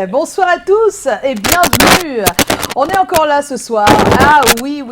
bonsoir à tous et bienvenue. On est encore là ce soir. Ah oui,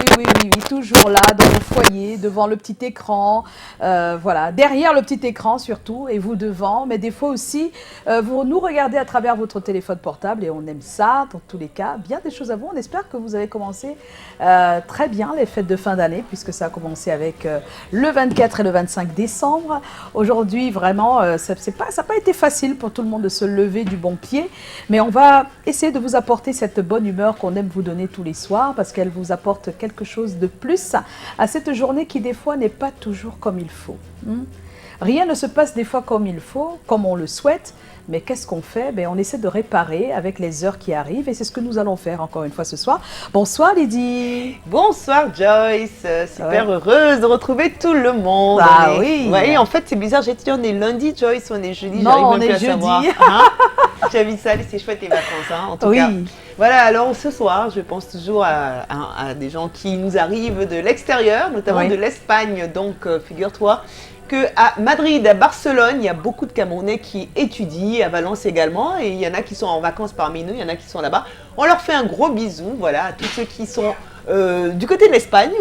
toujours là dans vos foyers, devant le petit écran, voilà, derrière le petit écran surtout, et vous devant, mais des fois aussi, vous nous regardez à travers votre téléphone portable et on aime ça dans tous les cas. Bien des choses à vous. On espère que vous avez commencé très bien les fêtes de fin d'année, puisque ça a commencé avec le 24 et le 25 décembre. Aujourd'hui, vraiment, ça n'a pas été facile pour tout le monde de se lever du bon pied, mais on va essayer de vous apporter cette bonne humeur qu'on aime vous donner tous les soirs, parce qu'elle vous apporte quelque chose de plus à cette journée qui des fois n'est pas toujours comme il faut. Rien ne se passe des fois comme il faut, comme on le souhaite, mais qu'est-ce qu'on fait? On essaie de réparer avec les heures qui arrivent, et c'est ce que nous allons faire encore une fois ce soir. Bonsoir Lydie. Bonsoir Joyce, super heureuse de retrouver tout le monde. Ah oui. Oui, en fait c'est bizarre, j'ai dit on est lundi Joyce, on est jeudi, non, j'arrive même plus à savoir. J'ai vu ça, c'est chouette les vacances, en tout cas. Voilà, alors ce soir, je pense toujours à des gens qui nous arrivent de l'extérieur, notamment de l'Espagne. Donc, figure-toi qu'à Madrid, à Barcelone, il y a beaucoup de Camerounais qui étudient, à Valence également. Et il y en a qui sont en vacances parmi nous, il y en a qui sont là-bas. On leur fait un gros bisou, voilà, à tous ceux qui sont du côté de l'Espagne.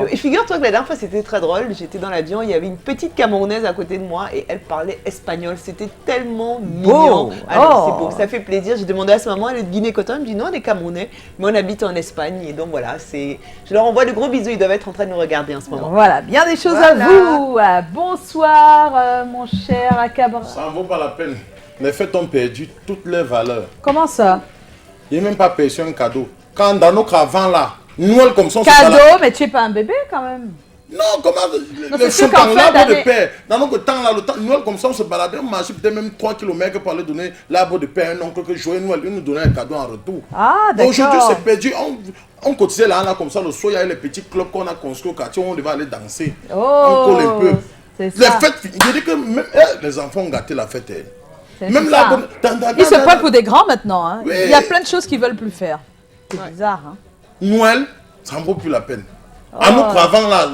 Et figure-toi que la dernière fois, c'était très drôle. J'étais dans l'avion, il y avait une petite Camerounaise à côté de moi et elle parlait espagnol. C'était tellement mignon. Alors, c'est beau, ça fait plaisir. J'ai demandé à sa maman, elle est de Guinée-Coton. Elle me dit non, on est Camerounais, mais on habite en Espagne. Et donc voilà, je leur envoie de gros bisous. Ils doivent être en train de nous regarder en ce moment. Voilà, bien des choses à vous. Bonsoir, mon cher Akabra. Ça ne vaut pas la peine. Les fêtes ont perdu toutes leurs valeurs. Comment ça? Il n'y a même pas perçu un cadeau. Quand dans nos caravans là, Noël comme ça, on cadeau, mais tu n'es pas un bébé quand même. Non, comment le champagne, l'arbre de paix. Dans notre temps là, Noël comme ça, on se baladait, on marchait peut-être même 3 km pour aller donner l'arbre de paix à un oncle que joyeux Noël, il nous donnait un cadeau en retour. Ah, d'accord. Aujourd'hui, c'est perdu. On cotisait là comme ça, le soir, il y avait les petits clubs qu'on a construits au quartier où on devait aller danser. On colle un peu. Les fêtes, je dis que même les enfants ont gâté la fête. Même là, ils se prennent pour des grands maintenant. Hein. Oui. Il y a plein de choses qu'ils ne veulent plus faire. C'est bizarre. Hein. Noël, ça ne vaut plus la peine. À nos cravants là,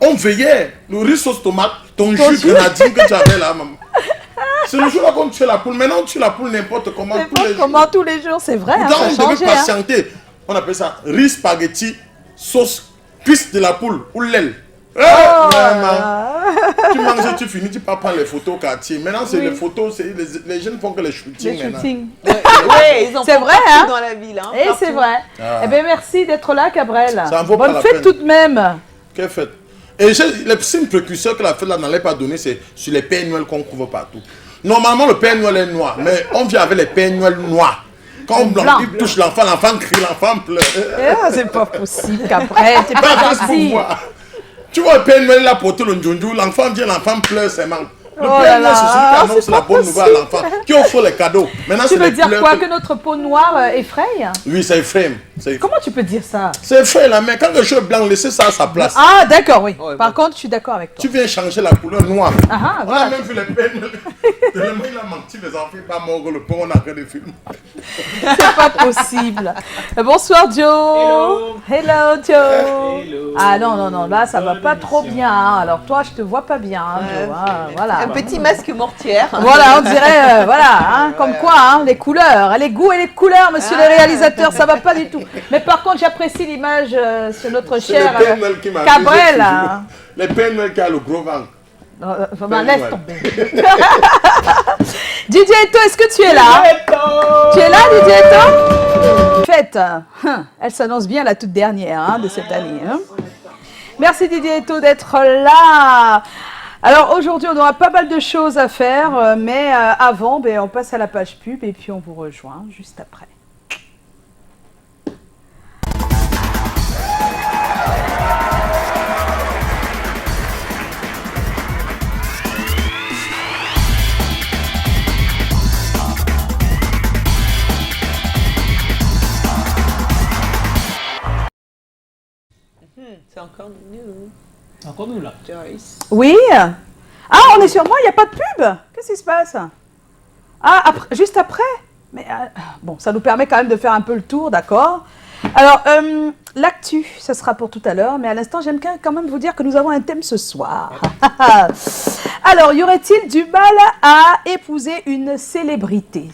on veillait. Le riz sauce tomate, ton jus grenadine que tu avais là, maman. C'est le jour là qu'on tue la poule. Maintenant, on tue la poule n'importe comment. Tous les jours, c'est vrai. Pourtant, on devait patienter. On appelle ça riz spaghetti, sauce, cuisse de la poule ou l'aile. Tu manges, tu finis, tu pars prendre les photos au quartier. Maintenant, c'est les photos, les jeunes font que les shootings. C'est vrai, hein? Dans la ville. Hein, et c'est vrai. Eh bien, merci d'être là, Cabrel. Bonne fête tout de même. Quelle fête? Et les signes précurseurs que la fête là n'allait pas donner, c'est sur les Pères Noël qu'on couvre partout. Normalement, le Père Noël est noir, mais on vient avec les Pères Noël noirs. Quand il touche l'enfant, l'enfant crie, l'enfant pleure. C'est pas possible, Cabrel. C'est pas possible. Tu vois, le Père Noël a porté le njunju, l'enfant vient, l'enfant pleure ses mains. Le Père Noël, c'est celui qui annonce la bonne nouvelle à l'enfant, qui offre les cadeaux. Maintenant, tu veux dire quoi? Que notre peau noire effraie? Oui, ça effraie. Comment tu peux dire ça? C'est effraie là, mais quand le cheveu blanc, laissez ça à sa place. Ah, d'accord, oui. Par contre, je suis d'accord avec toi. Tu viens changer la couleur noire. On a même vu les Pères Noël. Tellement il a menti, les enfants, il pas mort, le pauvre, on a regardé des films. C'est pas possible. Bonsoir, Joe. Hello, Joe. Hello. Ah non, là, ça va pas trop bien. Hein. Alors, toi, je te vois pas bien, hein, Joe. Voilà. Un petit masque mortière. Voilà, on dirait, comme quoi, les couleurs, les goûts et les couleurs, monsieur les réalisateurs, ça va pas du tout. Mais par contre, j'apprécie l'image sur notre cher Cabrel. Les Pères Noël qui a le gros ventre. Laisse tomber. Didier Eto, est-ce que tu es là? Tu es là, Didier Eto? Fête, elle s'annonce bien la toute dernière de cette année. Hein. Merci Didier Eto d'être là. Alors aujourd'hui, on aura pas mal de choses à faire, mais avant, on passe à la page pub et puis on vous rejoint juste après. C'est encore nous. Encore nous là. Joyce. Oui. Ah, on est sur moi, il n'y a pas de pub. Qu'est-ce qui se passe? Ah, juste après. Mais bon, ça nous permet quand même de faire un peu le tour, d'accord? Alors, l'actu, ça sera pour tout à l'heure, mais à l'instant, j'aime quand même vous dire que nous avons un thème ce soir. Alors, y aurait-il du mal à épouser une célébrité?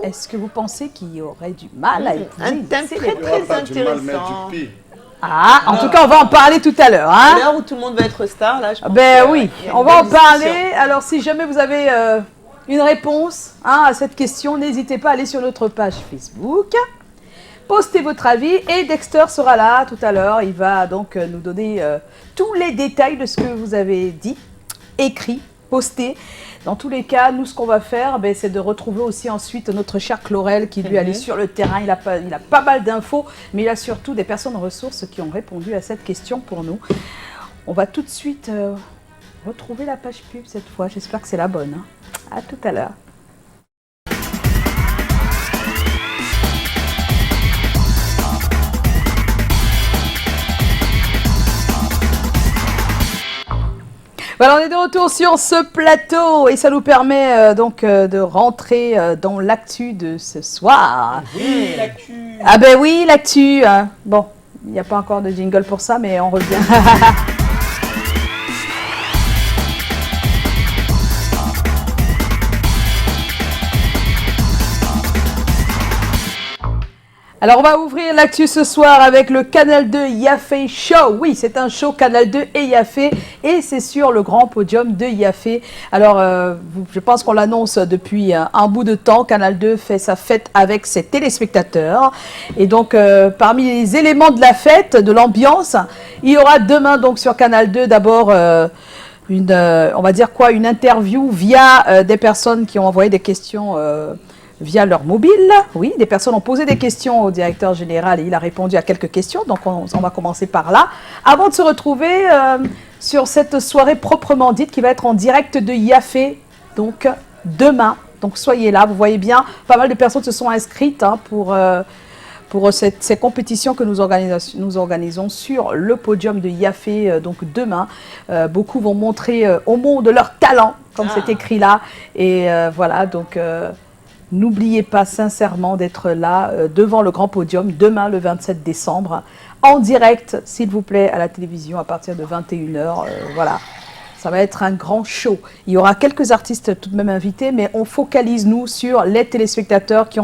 Est-ce que vous pensez qu'il y aurait du mal à épouser Un thème très intéressant. Ah, en tout cas, on va en parler tout à l'heure. À l'heure où tout le monde va être star, là, je pense oui, on va en parler. Alors, si jamais vous avez une réponse à cette question, n'hésitez pas à aller sur notre page Facebook. Postez votre avis et Dexter sera là tout à l'heure. Il va donc nous donner tous les détails de ce que vous avez dit, écrit, posté. Dans tous les cas, nous, ce qu'on va faire, c'est de retrouver aussi ensuite notre cher Chlorel qui lui allait sur le terrain. Il a pas mal d'infos, mais il a surtout des personnes ressources qui ont répondu à cette question pour nous. On va tout de suite retrouver la page pub cette fois. J'espère que c'est la bonne. Hein. À tout à l'heure. Voilà, on est de retour sur ce plateau et ça nous permet donc de rentrer dans l'actu de ce soir. Oui, l'actu. Ah ben oui, l'actu. Bon, il n'y a pas encore de jingle pour ça, mais on revient. Alors, on va ouvrir l'actu ce soir avec le Canal 2 Yafé Show. Oui, c'est un show Canal 2 et Yafé et c'est sur le grand podium de Yafé. Alors, je pense qu'on l'annonce depuis un bout de temps. Canal 2 fait sa fête avec ses téléspectateurs. Et donc, parmi les éléments de la fête, de l'ambiance, il y aura demain donc sur Canal 2 d'abord on va dire quoi, une interview via des personnes qui ont envoyé des questions via leur mobile. Oui, des personnes ont posé des questions au directeur général et il a répondu à quelques questions. Donc, on va commencer par là. Avant de se retrouver sur cette soirée proprement dite qui va être en direct de Yafé, donc demain. Donc, soyez là. Vous voyez bien, pas mal de personnes se sont inscrites pour ces compétitions que nous organisons sur le podium de Yafé donc demain. Beaucoup vont montrer au monde leur talent, comme c'est écrit là. Et voilà, donc... n'oubliez pas sincèrement d'être là devant le grand podium demain le 27 décembre en direct s'il vous plaît à la télévision à partir de 21h. Voilà, ça va être un grand show. Il y aura quelques artistes tout de même invités mais on focalise nous sur les téléspectateurs qui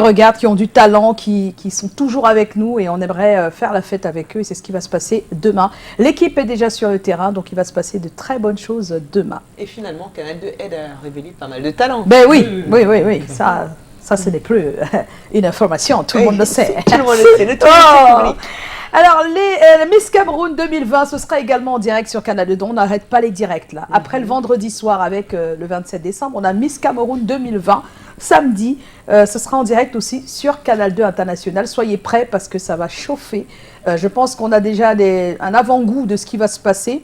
regardent, qui ont du talent, qui sont toujours avec nous et on aimerait faire la fête avec eux et c'est ce qui va se passer demain. L'équipe est déjà sur le terrain donc il va se passer de très bonnes choses demain. Et finalement, Canal 2 aide à révéler pas mal de talents. Ben oui. Ça ce n'est plus une information, tout le monde le sait. Tout le monde le sait, le public. Alors, les Miss Cameroun 2020, ce sera également en direct sur Canal 2. On n'arrête pas les directs là. Après le vendredi soir avec le 27 décembre, on a Miss Cameroun 2020. Samedi, ce sera en direct aussi sur Canal 2 International. Soyez prêts parce que ça va chauffer. Je pense qu'on a déjà un avant-goût de ce qui va se passer.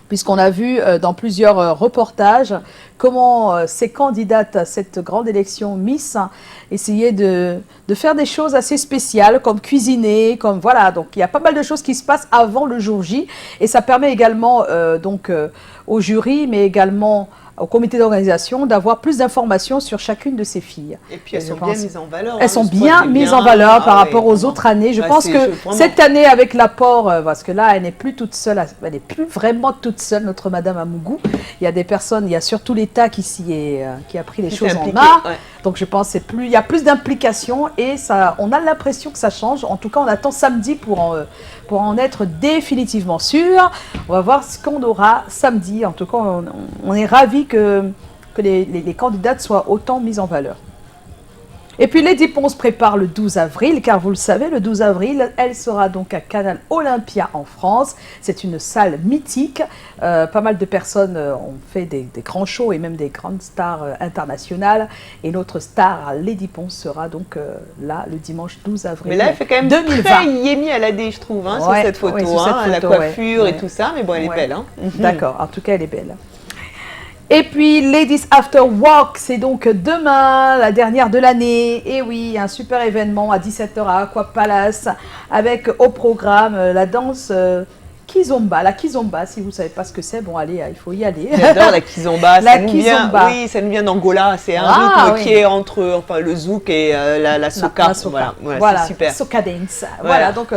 Puisqu'on a vu dans plusieurs reportages comment ces candidates à cette grande élection Miss essayaient de faire des choses assez spéciales, comme cuisiner, comme voilà. Donc il y a pas mal de choses qui se passent avant le jour J, et ça permet également au jury, mais également au comité d'organisation d'avoir plus d'informations sur chacune de ces filles. Et puis elles sont bien mises en valeur. Elles sont bien mises en valeur par rapport aux autres années. Je pense que cette année, avec l'apport, parce que là, elle n'est plus toute seule, elle n'est plus vraiment toute seule, notre Madame Amougou. Il y a des personnes, il y a surtout l'État qui a pris les choses en main. Ouais. Donc je pense il y a plus d'implication et ça, on a l'impression que ça change. En tout cas, on attend samedi pour en être définitivement sûr. On va voir ce qu'on aura samedi. En tout cas, on est ravis que les candidates soient autant mises en valeur. Et puis Lady Ponce prépare le 12 avril, car vous le savez, le 12 avril, elle sera donc à Canal Olympia en France. C'est une salle mythique. Pas mal de personnes ont fait des grands shows et même des grandes stars internationales. Et notre star, Lady Ponce, sera donc là le dimanche 12 avril 2020. Mais là, elle fait quand même 2020. Très Yémi à l'AD, je trouve, sur cette photo. La coiffure et tout ça, mais bon, elle est belle. Hein. D'accord, en tout cas, elle est belle. Et puis, Ladies After Work, c'est donc demain, la dernière de l'année. Et oui, un super événement à 17h à Aqua Palace, avec au programme la danse Kizomba. La Kizomba, si vous ne savez pas ce que c'est, bon, allez, il faut y aller. J'adore la Kizomba. Oui, ça nous vient d'Angola. C'est un rythme qui est entre le zouk et la soca. Voilà, c'est super. Soca dance. Voilà, donc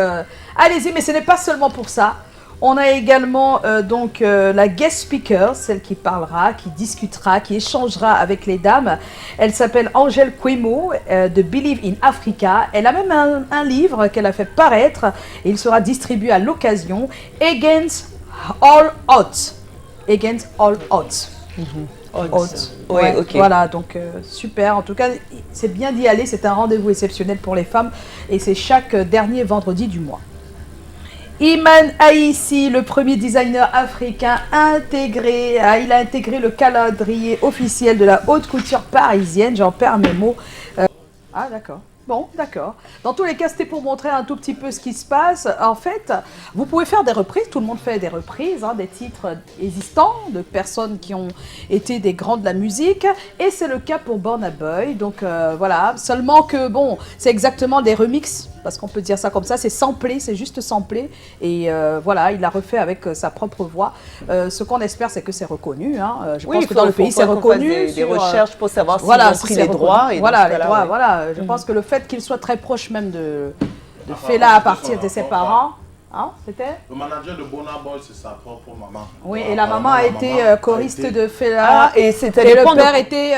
allez-y, mais ce n'est pas seulement pour ça. On a également la guest speaker, celle qui parlera, qui discutera, qui échangera avec les dames. Elle s'appelle Angèle Kwemo de Believe in Africa. Elle a même un livre qu'elle a fait paraître et il sera distribué à l'occasion, Against All Odds. Against All Odds. Odds. Oui, Ouais, ok. Voilà, donc super. En tout cas, c'est bien d'y aller. C'est un rendez-vous exceptionnel pour les femmes et c'est chaque dernier vendredi du mois. Iman Aïssi, le premier designer africain intégré, il a intégré le calendrier officiel de la haute couture parisienne, j'en perds mes mots. Ah d'accord, bon d'accord. Dans tous les cas, c'était pour montrer un tout petit peu ce qui se passe. En fait, vous pouvez faire des reprises, tout le monde fait des reprises, des titres existants, de personnes qui ont été des grands de la musique, et c'est le cas pour Burna Boy, donc voilà, seulement que bon, c'est exactement des remixes, parce qu'on peut dire ça comme ça, c'est samplé, c'est juste samplé, et voilà, il l'a refait avec sa propre voix. Ce qu'on espère, c'est que c'est reconnu, je pense que dans le pays, c'est reconnu. Des recherches pour savoir s'ils voilà, ont pris les droits. Et voilà, dans ce les cas-là, droits, ouais. voilà. Je pense que le fait qu'il soit très proche même de Fela à partir de ses parents, c'était Le manager de Burna Boy, c'est sa propre maman. Oui, et la maman a été choriste de Fela, Ah, et et le père était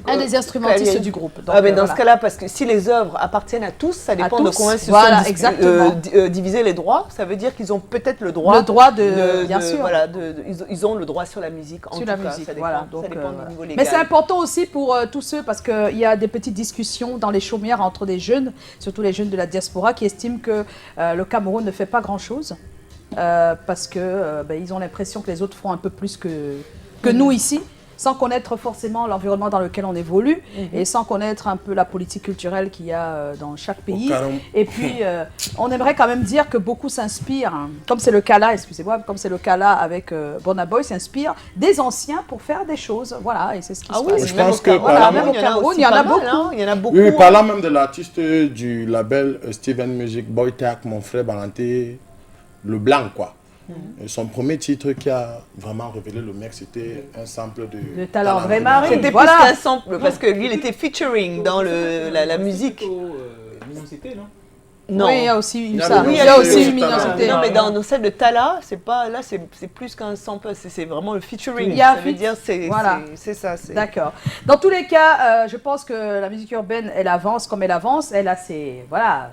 un des instrumentistes clavier. du groupe. Donc, Ah, mais dans voilà. ce cas-là, parce que si les œuvres appartiennent à tous, ça dépend de tous, comment ils se voilà, sont exactement. divisés les droits. Ça veut dire qu'ils ont peut-être le droit. Le droit bien sûr. Voilà, ils ont le droit sur la musique. En Sur tout la cas, musique, ça dépend, voilà. ça Donc, dépend du niveau légal. mais c'est important aussi pour tous ceux, parce qu'il y a des petites discussions dans les chaumières entre des jeunes, surtout les jeunes de la diaspora, qui estiment que le Cameroun ne fait pas grand-chose, parce que ils ont l'impression que les autres font un peu plus que nous ici, sans connaître forcément l'environnement dans lequel on évolue, et sans connaître un peu la politique culturelle qu'il y a dans chaque pays. Et puis, on aimerait quand même dire que beaucoup s'inspirent, comme c'est le cas là, excusez-moi, comme c'est le cas là avec Burna Boy, s'inspirent des anciens pour faire des choses. Voilà, et c'est ce qui se passe. Je pense que voilà, même au Cameroun, il y en a beaucoup. Il y en a beaucoup. Oui, parlant même de l'artiste du label Steven Music, Boy Tak, mon frère Valentin Leblanc, quoi. Et son premier titre qui a vraiment révélé le mec, c'était un sample de Talent Vrai Marie. C'était Voilà. plus qu'un sample, parce que lui, il était featuring dans la musique. Minosité, non? Non. Oui, il y a aussi eu Il y a ça. le- Il y oui, a oui, aussi oui, eu oui, Minosité. Non, mais dans celle de Tala, c'est pas là, c'est plus qu'un sample, c'est vraiment le featuring. Il y a un ça veut feat. dire Voilà. c'est ça. D'accord. Dans tous les cas, je pense que la musique urbaine, elle avance comme elle avance. Elle a ses... Voilà.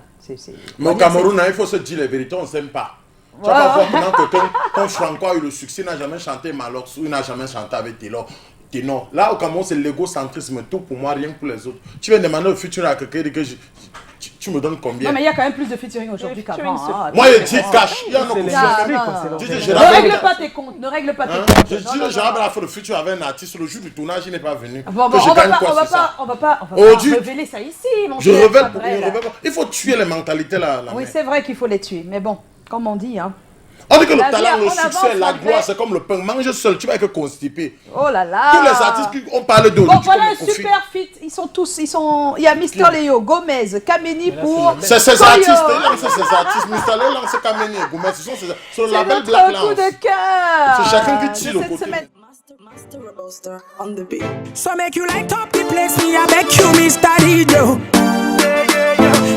Mais au Cameroun, il faut se dire la vérité, on ne s'aime pas. Tu vas pas voir comment quelqu'un, quand Franco a eu le succès, n'a jamais chanté Malox ou il n'a jamais chanté avec Taylor. Ténor. Là, au Cameroun, c'est l'égocentrisme, tout pour moi, rien que pour les autres. Tu viens demander au futur à quelqu'un que tu me donnes combien? Non, mais il y a quand même plus de featuring aujourd'hui qu'avant. Moi, je dis cash. Il y en a beaucoup. Ne règle pas tes comptes. Ne règle pas tes comptes. Je dis, j'ai la fois le futur avec un artiste. Le jour du tournage, il n'est pas venu. Bon, Que je gagne quoi, c'est ça? on va pas Aujourd'hui, révéler ça ici, mon Je cher révèle pour Fabrel. il faut tuer les mentalités là. Oui, c'est vrai qu'il faut les tuer. Mais bon, comme on dit, On dit que le La vie, talent, le on succès, avance la malgré- gloire, c'est comme le pain. Mange seul, tu vas être constipé. oh là là. Tous les artistes qui ont parlé de Bon, Rudy voilà un comme Kofi. super fit. Il y a Mister Léo, Gomez, Kameni pour C'est ces Koyo. artistes, il lance ces artistes. Mr. Lé lance Kameni et Goumès. Ce sont sur le C'est label notre Black coup Lance. de cœur. C'est chacun qui tire de le cette côté. semaine. Master Robuster on the beat. So make you light up the place, me I beg you, Mr. DJ.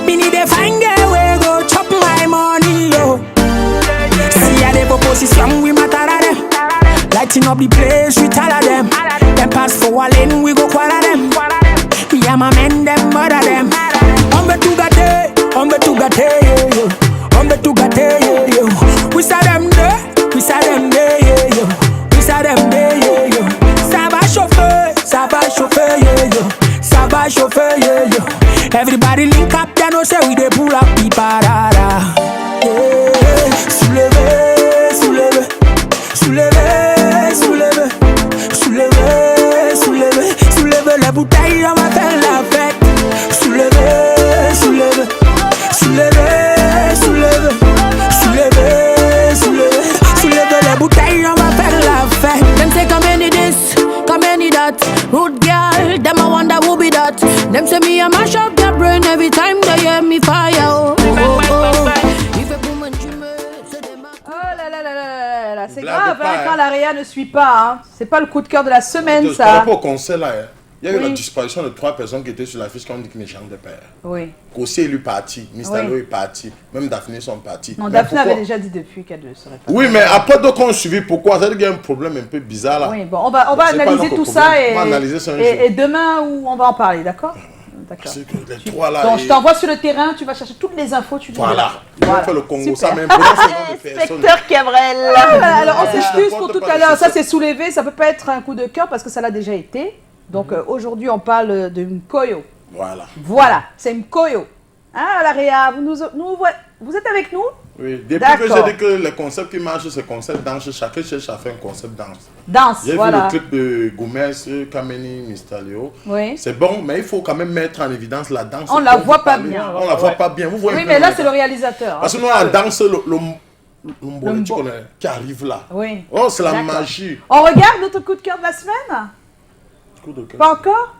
Me need a find a way go chop my money, yo. See a the proposition we matter at them. Lighting up the place, we tell them. Them pass for a lane, we go quarter them. Me and my men, them murder them. Ombe to gate, yeah, yo. Ombe to gate, yeah, yo. We saw them there, yeah, yo. We saw them there, yeah, yo. Ça va chauffer, yeah, yo. Ça va chauffer, yeah, yo. Everybody link up, they know say we dey pull up the parada. Yeah. Soulevez, soulevez, soulevez, soulevez, soulevez, soulevez, soulevez les bouteilles, on va faire la fête. Soulevez, soulevez, soulevez, soulevez, soulevez, soulevez, soulevez les bouteilles, on va faire la fête. Them say come any this, come any that. Rude girl, them I wonder who be that. Them say me I mash up their brain every time they hear me fire. Oh, oh, oh. If a woman dream, say them Oh là là là là là, c'est Blague grave pas, quand hein. l'AREA ne suit pas. C'est pas le coup de cœur de la semaine, Par ça. rapport au concert là, Il y a eu la disparition de 3 personnes qui étaient sur l'affiche qui ont dit qu'ils ne chantent pas. Oui. Kossi est lui parti, Mystalo est parti, même Daphné sont partis. Non, Daphné avait déjà dit depuis qu'elle ne serait pas. Oui, mais après d'autres ont suivi. Pourquoi? Ça veut dire qu'il y a un problème un peu bizarre là. Oui, bon, on va analyser tout ça et demain on va en parler, d'accord? D'accord. Les 3 là. Donc je t'envoie sur le terrain, tu vas chercher toutes les infos, tu dis. Voilà. Il va faire le Congo, ça même. Inspecteur Cabrel. Alors on s'excuse pour tout à l'heure, ça c'est soulevé, ça peut pas être un coup de cœur parce que ça l'a déjà été. Donc aujourd'hui on parle de Mkoyo. Voilà. Voilà, c'est Mkoyo. Hein, la Réa, vous êtes avec nous? Oui, depuis que j'ai dit que le concept qui marche, c'est le concept danse, chacun cherche à faire un concept danse. Danse, voilà. J'ai vu le clip de Gomez, Kameni, Mystalio. Oui. C'est bon, mais il faut quand même mettre en évidence la danse. On la voit pas bien. On la voit pas bien. Vous voyez oui, mais là c'est le réalisateur. Parce que nous, la danse, le tu connais, qui arrive là. Oui. Oh, c'est la magie. On regarde notre coup de cœur de la semaine? Coup de cœur. Pas encore?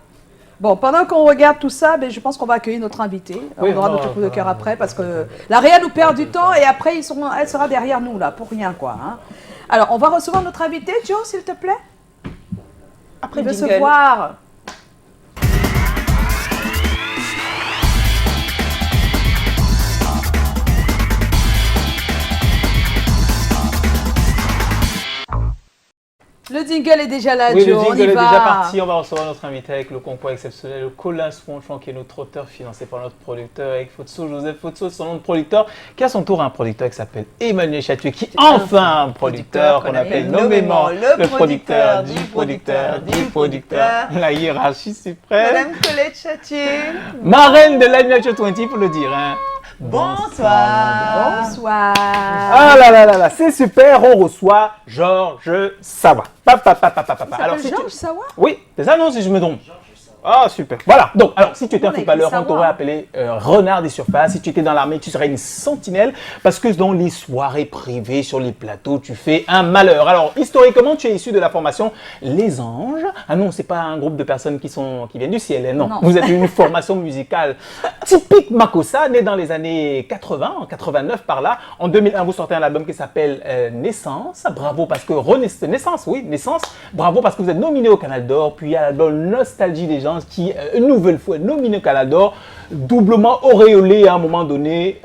Bon, pendant qu'on regarde tout ça, je pense qu'on va accueillir notre invité. On aura notre coup de cœur après parce que la Réa nous perd du temps et après elle sera derrière nous là, pour rien quoi. Hein. Alors, on va recevoir notre invité, Joe, s'il te plaît. Après, il veut se voir. Le jingle est déjà là, oui, Joe, le jingle est va. déjà parti. On va recevoir notre invité avec le concours exceptionnel, Colin Swanchon, qui est notre auteur financé par notre producteur, avec Joseph Fotso, son nom de producteur, qui a à son tour un producteur qui s'appelle Emmanuel Chatuet, qui est enfin un producteur qu'on appelle nommément le producteur du producteur du producteur. La hiérarchie suprême. Madame Colette Chatuet. Marraine de l'Animation 20 pour le dire. Hein. Bonsoir. Bonsoir. Ah là là là là, c'est super, on reçoit Georges Sawa. Alors, Georges Sawa? Oui, c'est ça non si je me trompe. Ah super, voilà. Donc, alors si tu étais un footballeur, on t'aurait appelé renard des surfaces. Si tu étais dans l'armée, tu serais une sentinelle. Parce que dans les soirées privées, sur les plateaux, tu fais un malheur. Alors, historiquement, tu es issu de la formation Les Anges. Ah non, c'est pas un groupe de personnes qui viennent du ciel, non. Vous êtes une formation musicale typique Makossa, née dans les années 80, en 89 par là. En 2001, vous sortez un album qui s'appelle Naissance. Bravo parce que Naissance. Bravo parce que vous êtes nominé au Canal d'Or. Puis il y a l'album Nostalgie des gens qui, une nouvelle fois, nominé au Canal d'Or, doublement auréolé à un moment donné.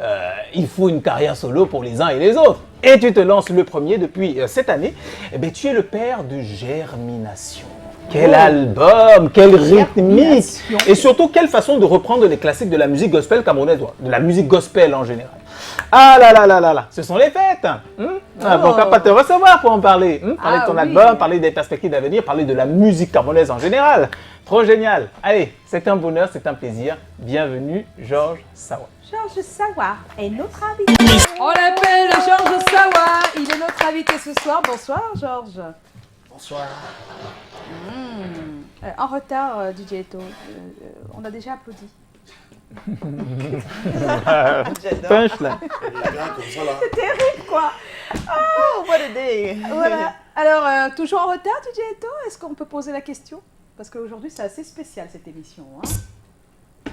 Il faut une carrière solo pour les uns et les autres. Et tu te lances le premier depuis cette année. Eh bien, tu es le père de Germination. Quel album, quelle rythmique et surtout quelle façon de reprendre les classiques de la musique gospel camerounaise, de la musique gospel en général. Ah là là là là là, ce sont les fêtes. Pourquoi pas te recevoir pour en parler, parler de ton album, parler des perspectives d'avenir, parler de la musique camerounaise en général. Trop génial. Allez, c'est un bonheur, c'est un plaisir. Bienvenue, Georges Sawa. Georges Sawa est notre invité. On l'appelle Georges Sawa. Il est notre invité ce soir. Bonsoir, Georges. Bonsoir. En retard, DJ Eto. On a déjà applaudi. Punch là. C'est terrible quoi. Oh, what a day. Voilà. Alors, toujours en retard, DJ Eto. Est-ce qu'on peut poser la question? Parce qu'aujourd'hui, c'est assez spécial cette émission. Hein.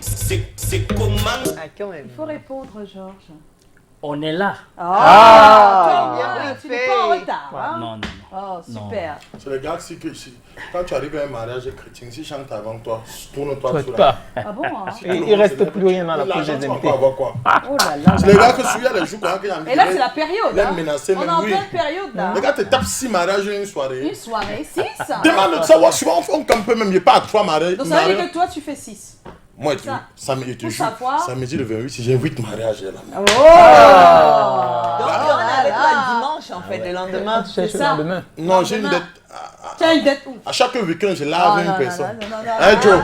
C'est comment? Ah, quand même. Il faut répondre, Georges. On est là. Tu n'es pas en retard. Hein? Non, non, non. Oh, super. C'est le gars quand tu arrives à un mariage chrétien, si chante avant toi, tourne-toi sur pas. Ah bon hein? Il reste plus rien dans la poche des invités. Quoi. Oh là là. C'est les gars que celui-là, les jours quand il y a Et là, c'est la période. Hein? On est en oui. pleine période là. Les gars te tapent 6 mariages une soirée. Une soirée, 6. Demande de savoir, souvent on campe même, il n'y a pas à 3 mariages. Donc ça veut dire que toi, tu fais 6. Moi, ça me dit le 28, si j'ai 8 mariages là. Oh! Donc, on est avec toi dimanche en fait, le lendemain. Tu cherches le lendemain. Non, j'ai une dette. Tu as une dette où? À chaque week-end, je lave une personne. Non. Joe.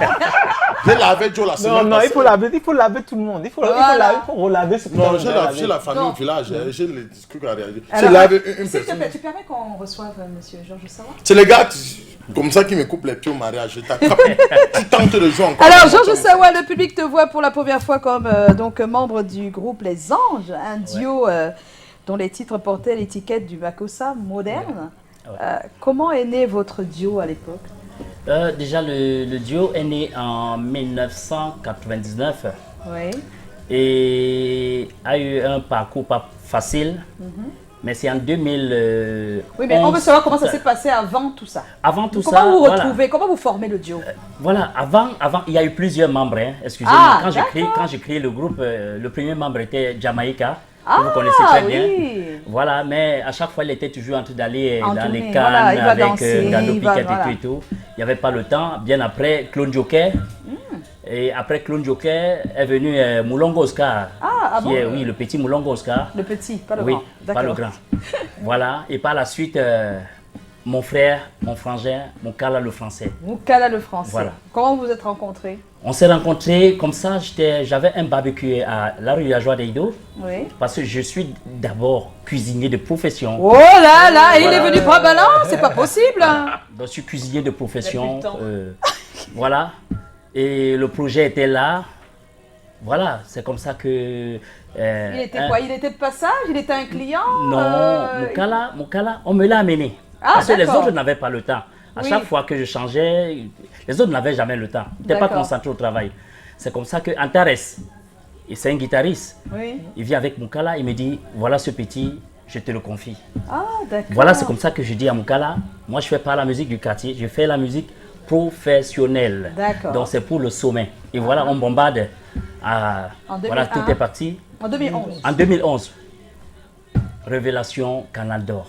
J'ai lavé Joe la semaine Non, passée. il faut laver tout le monde. Il faut relaver ce que Non, j'ai la famille au village, j'ai les trucs à réaliser. J'ai lavé une s'il te personne. plaît, tu permets qu'on reçoive monsieur Georges Sawa? C'est les gars comme ça qui me coupent les pieds au mariage. Tu tentes de jouer encore. Alors, Georges Sawa, le public te voit pour la première fois comme donc membre du groupe Les Anges, un duo dont les titres portaient l'étiquette du Makossa moderne. Comment est né votre duo à l'époque? Déjà, le duo est né en 1999 Oui. et a eu un parcours pas facile Mais c'est en 2000. Oui, mais on veut savoir comment ça s'est passé avant tout ça. Avant tout comment ça. Comment vous retrouvez, comment vous formez le duo? Voilà, avant, il y a eu plusieurs membres. Hein. Excusez-moi, quand j'ai créé le groupe, le premier membre était Jamaïca. Que vous connaissez très bien. Voilà, mais à chaque fois, il était toujours en train d'aller dans les cannes avec Gado Piquet et tout. Il n'y avait pas le temps. Bien après, Clone Joker. Et après Clone Joker est venu Moulongo Oscar. Oui, le petit Moulongo Oscar. Le petit, pas le grand. Oui, pas le grand. Voilà, et par la suite, mon frère, mon frangin, Moukala le français. Moukala le français. Voilà. Comment vous vous êtes rencontrés? On s'est rencontrés comme ça, j'avais un barbecue à la rue de la Joie d'Eido. Oui. Parce que je suis d'abord cuisinier de profession. Oh là là, il est venu pas balance, c'est pas possible. Donc, je suis cuisinier de profession. Voilà. Et le projet était là. Voilà, c'est comme ça que... il était quoi? Il était de passage? Il était un client? Non, Moukala, on me l'a amené. Parce que les autres n'avaient pas le temps. À chaque fois que je changeais, les autres n'avaient jamais le temps. Ils n'étaient pas concentrés au travail. C'est comme ça que Antares, c'est un guitariste, il vient avec Moukala, il me dit, voilà ce petit, je te le confie. Voilà, c'est comme ça que je dis à Moukala, moi je ne fais pas la musique du quartier, je fais la musique professionnelle. Donc c'est pour le sommet. Et voilà, on bombarde. Voilà, tout est parti. En 2011. En 2011. Révélation Canal d'Or.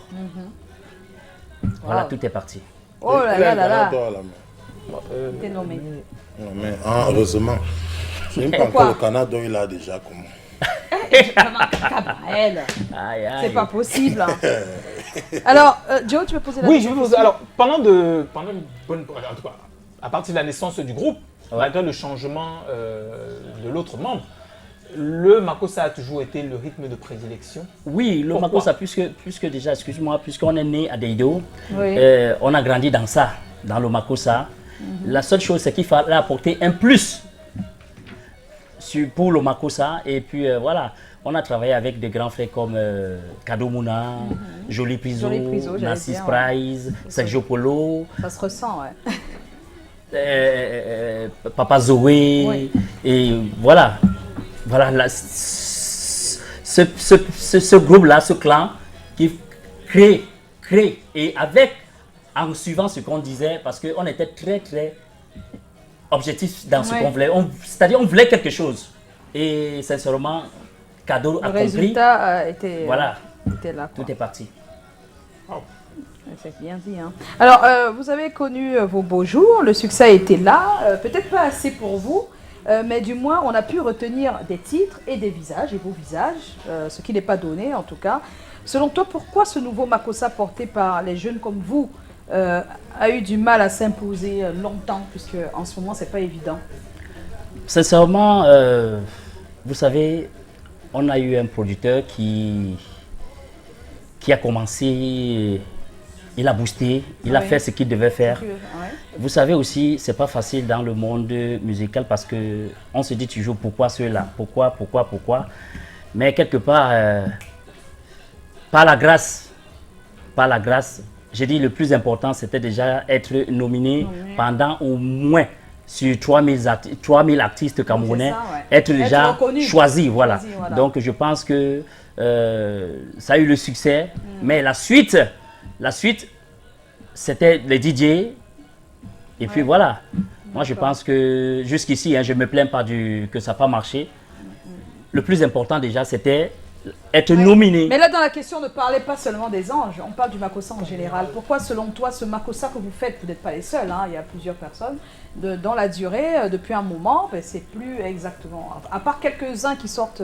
Voilà, tout est parti. Oh là là là là. T'es nommé. Non, mais heureusement. Je n'aime pas encore le Canal d'Or, il a déjà comment. C'est pas possible. Alors, Joe, tu veux poser la question? Oui, je veux poser. Alors, pendant une bonne. En tout cas, à partir de la naissance du groupe, malgré le changement de l'autre membre, le Makossa a toujours été le rythme de prédilection. Oui, le Makossa, puisque déjà, excuse-moi, puisqu'on est né à Deido, on a grandi dans ça, dans le Makossa. La seule chose, c'est qu'il fallait apporter un plus pour le Makossa. Et puis voilà, on a travaillé avec des grands frères comme Kado Mouna, Jolie Priso, Narcisse Price, Sergio Polo. Ça se ressent, Papa Zoé. Et voilà. Voilà, ce groupe-là, ce clan, qui crée, et en suivant ce qu'on disait, parce qu'on était très, très objectif dans ce qu'on voulait. C'est-à-dire, on voulait quelque chose. Et sincèrement, Kado a compris. Le résultat était là. Quoi. Tout est parti. C'est bien dit. Hein. Alors, vous avez connu vos beaux jours, le succès a été là, peut-être pas assez pour vous. Mais du moins, on a pu retenir des titres et des visages, et vos visages, ce qui n'est pas donné en tout cas. Selon toi, pourquoi ce nouveau Makossa porté par les jeunes comme vous a eu du mal à s'imposer longtemps, puisque en ce moment, c'est pas évident? Sincèrement, vous savez, on a eu un producteur qui a commencé... Il a boosté, il a fait ce qu'il devait faire. Vous savez aussi, c'est pas facile dans le monde musical parce que on se dit toujours pourquoi ceux-là, pourquoi. Mais quelque part, par la grâce, j'ai dit le plus important, c'était déjà être nominé pendant au moins sur 3000 artistes camerounais, être déjà choisi. Voilà. Donc je pense que ça a eu le succès, mais la suite, c'était les DJ. Et puis voilà. Moi, je pense que jusqu'ici, je ne me plains pas que ça n'a pas marché. Le plus important déjà, c'était être nominé. Mais là, dans la question, ne parlez pas seulement des anges. On parle du Makossa en général. Pourquoi, selon toi, ce Makossa que vous faites, vous n'êtes pas les seuls, hein, il y a plusieurs personnes, dans la durée, depuis un moment, ben, c'est plus exactement... À part quelques-uns qui sortent...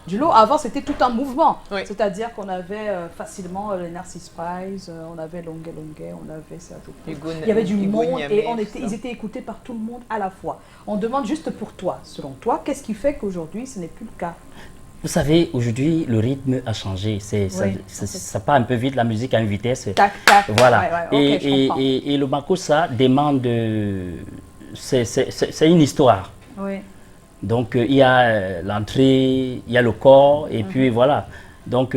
du lot, avant c'était tout un mouvement, c'est-à-dire qu'on avait facilement les Narcisse Price, on avait Longue, on avait ça, il y avait du monde et ils étaient écoutés par tout le monde à la fois. On demande juste pour toi, selon toi, qu'est-ce qui fait qu'aujourd'hui ce n'est plus le cas? Vous savez, aujourd'hui le rythme a changé, ça part un peu vite, la musique à une vitesse. Tac, tac. Voilà, et le Makossa demande, c'est une histoire. Oui. Donc il y a l'entrée, il y a le corps, et puis voilà. Donc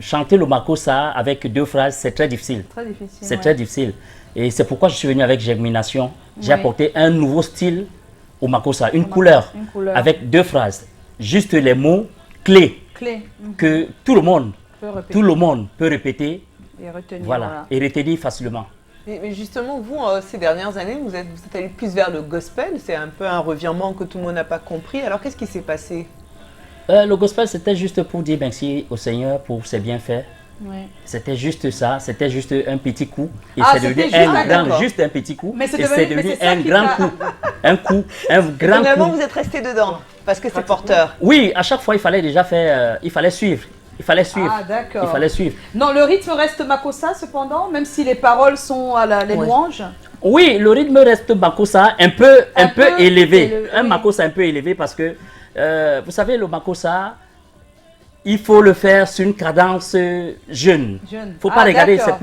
chanter le Makossa avec 2 phrases, c'est très difficile. C'est très difficile. Et c'est pourquoi je suis venu avec Germination. J'ai apporté un nouveau style au Makossa, une couleur, avec 2 phrases. Juste les mots clés que tout le monde tout le monde peut répéter, Et retenir. voilà, et retenir facilement. Mais justement, vous, ces dernières années, vous êtes allé plus vers le gospel. C'est un peu un revirement que tout le monde n'a pas compris. Alors, qu'est-ce qui s'est passé? Le gospel, c'était juste pour dire merci au Seigneur pour ses bienfaits. Oui. C'était juste ça, c'était juste un petit coup. Et Ah, c'est devenu c'était juste un un grand, d'accord. juste un petit coup. Mais c'est et devenu- c'est mais devenu c'est ça un qui grand t'a- coup. Un grand Finalement, coup. vous êtes resté dedans parce que c'est porteur. Oui, à chaque fois, il fallait déjà faire, il fallait suivre. Il fallait suivre. Ah, d'accord. Il fallait suivre. Non, le rythme reste Makossa cependant, même si les paroles sont à les Ouais. louanges. Oui, le rythme reste makossa un peu élevé. Un oui. makossa un peu élevé parce que, vous savez, le makossa, il faut le faire sur une cadence jeune. Il ne faut pas Ah, regarder, d'accord.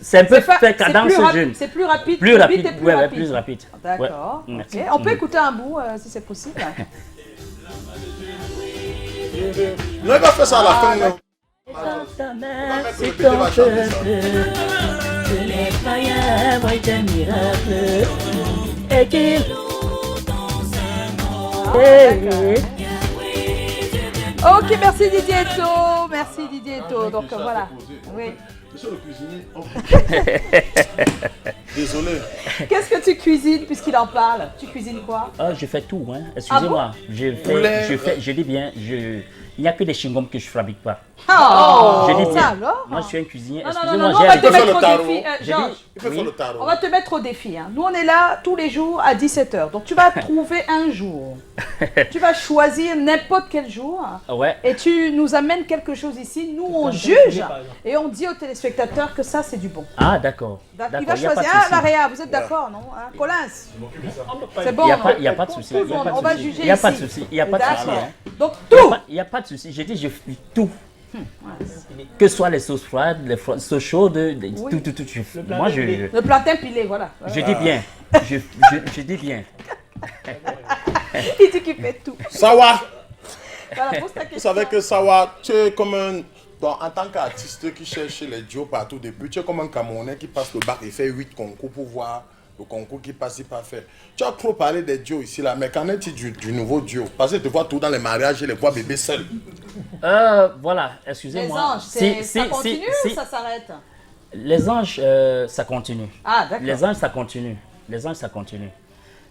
c'est un peu C'est pas- faire cadence c'est plus jeune. C'est plus rapide. Plus rapide, vite et plus ouais, ouais, rapide. plus rapide. D'accord. Ouais. Ok. Merci. On peut écouter un bout si c'est possible. Non, il va faire ça à la fin. non. Ta mère, On va c'est mettre le ton bébé va chanter ça. peuple. Ce n'est pas rien, moi, c'est un miracle. Et qu'il. Ok, merci Didier Eto. Merci Didier Eto. Donc voilà. Oui. Monsieur le cuisinier. Oh. Désolé. Qu'est-ce que tu cuisines puisqu'il en parle? Tu cuisines quoi? Ah, je fais tout, hein. Excusez-moi. Poulet, je dis bien, il n'y a que des chewing-gums que je ne fabrique pas. Oh, Je dis bien. ça alors? Moi, je suis un cuisinier. Non, non, Excusez-moi, non, on va te peux faire mettre le au tarot. défi. J'ai Georges, dit- Il peut Oui. faire le tarot. on va te mettre au défi. Hein. Nous, on est là tous les jours à 17h. Donc, tu vas trouver un jour. Tu vas choisir n'importe quel jour. Ouais. Et tu nous amènes quelque chose ici. Nous, on juge. Et on dit aux téléspectateurs que ça, c'est du bon. Ah, d'accord. D'accord. Il D'accord, va y a pas de choisir. Ah, souci. Maria, vous êtes d'accord, non hein? Collins, c'est bon. Il n'y a pas de souci. Tout le monde, on va juger Il n'y a pas de ici. souci. Il n'y a pas de souci. D'accord. hein. Donc, tout. Il n'y a pas de souci. J'ai dit, je fais tout. Que ce soit les sauces froides, les sauces chaudes, Oui. tout. Moi, je Le plantain pilé, voilà. dis bien. Je dis bien. Il dit qu'il fait tout. Sawa. Voilà, pose ta Vous question. savez que Sawa, tu es comme un. Donc, en tant qu'artiste qui cherche les duos partout au début, tu es comme un Camerounais qui passe le bac et fait 8 concours pour voir le concours qui passe, il pas fait. Tu as trop parlé des duos ici, là, mais qu'en est-il du nouveau duo? Parce que je te vois tout dans les mariages et les vois bébés seuls. Voilà, Les excusez-moi. anges, ça continue ou ça s'arrête? Les anges, ça continue. Ah, d'accord. Les anges, ça continue. Les anges, ça continue.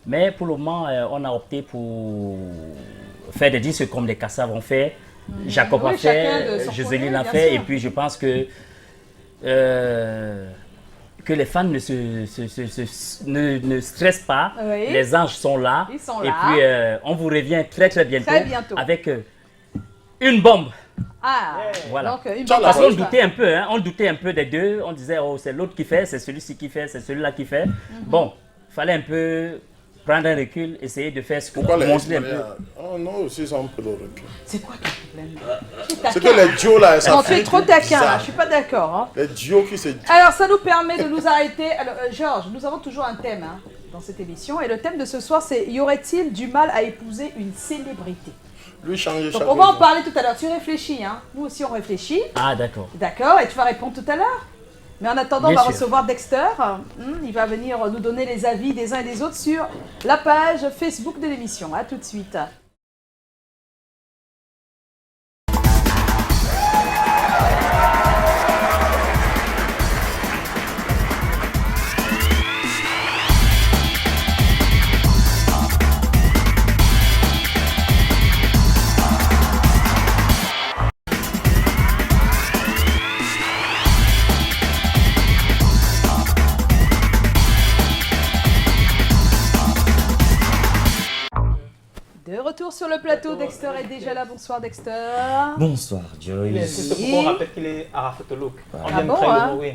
Mais pour le moment, on a opté pour faire des disques comme les Kassav ont fait, Jacob Oui, a chacun de fait, son Joséline côté, a bien fait, sûr. et puis je pense que les fans ne ne stressent pas. Oui. Les anges sont là. Ils sont et là. puis, on vous revient très bientôt, Très bientôt. avec une bombe. Ah, Voilà. donc une Ciao, bonne Parce qu'on chose. doutait un peu, hein, on doutait un peu des deux. On disait, oh, c'est l'autre qui fait, c'est celui-ci qui fait, c'est celui-là qui fait. Bon, il fallait un peu prendre un recul, essayer de faire ce que Pourquoi les montrer un peu. Espagnols, oh non, aussi, ils ont un peu de recul. C'est quoi ton problème? C'est que les duos, là, ça Non, tu es fait trop des taquin, là. bizarres. Je suis pas d'accord. Hein. Les duos qui se. Alors, ça nous permet de nous arrêter. Alors, Georges, nous avons toujours un thème hein, dans cette émission. Et le thème de ce soir, c'est y aurait-il du mal à épouser une célébrité? Lui changer Donc, chaque on va en jour. parler tout à l'heure. Tu réfléchis, hein. Nous aussi, on réfléchit. Ah, d'accord. D'accord, et tu vas répondre tout à l'heure. Mais en attendant, Bien on va sûr. recevoir Dexter. Il va venir nous donner les avis des uns et des autres sur la page Facebook de l'émission. A tout de suite. De retour sur le plateau, Dexter est déjà là. Bonsoir Dexter. Bonsoir, Joyce. C'est ce qu'on rappelle qu'il est araphatologue. On Ah vient de bon, créer hein? le mot, oui.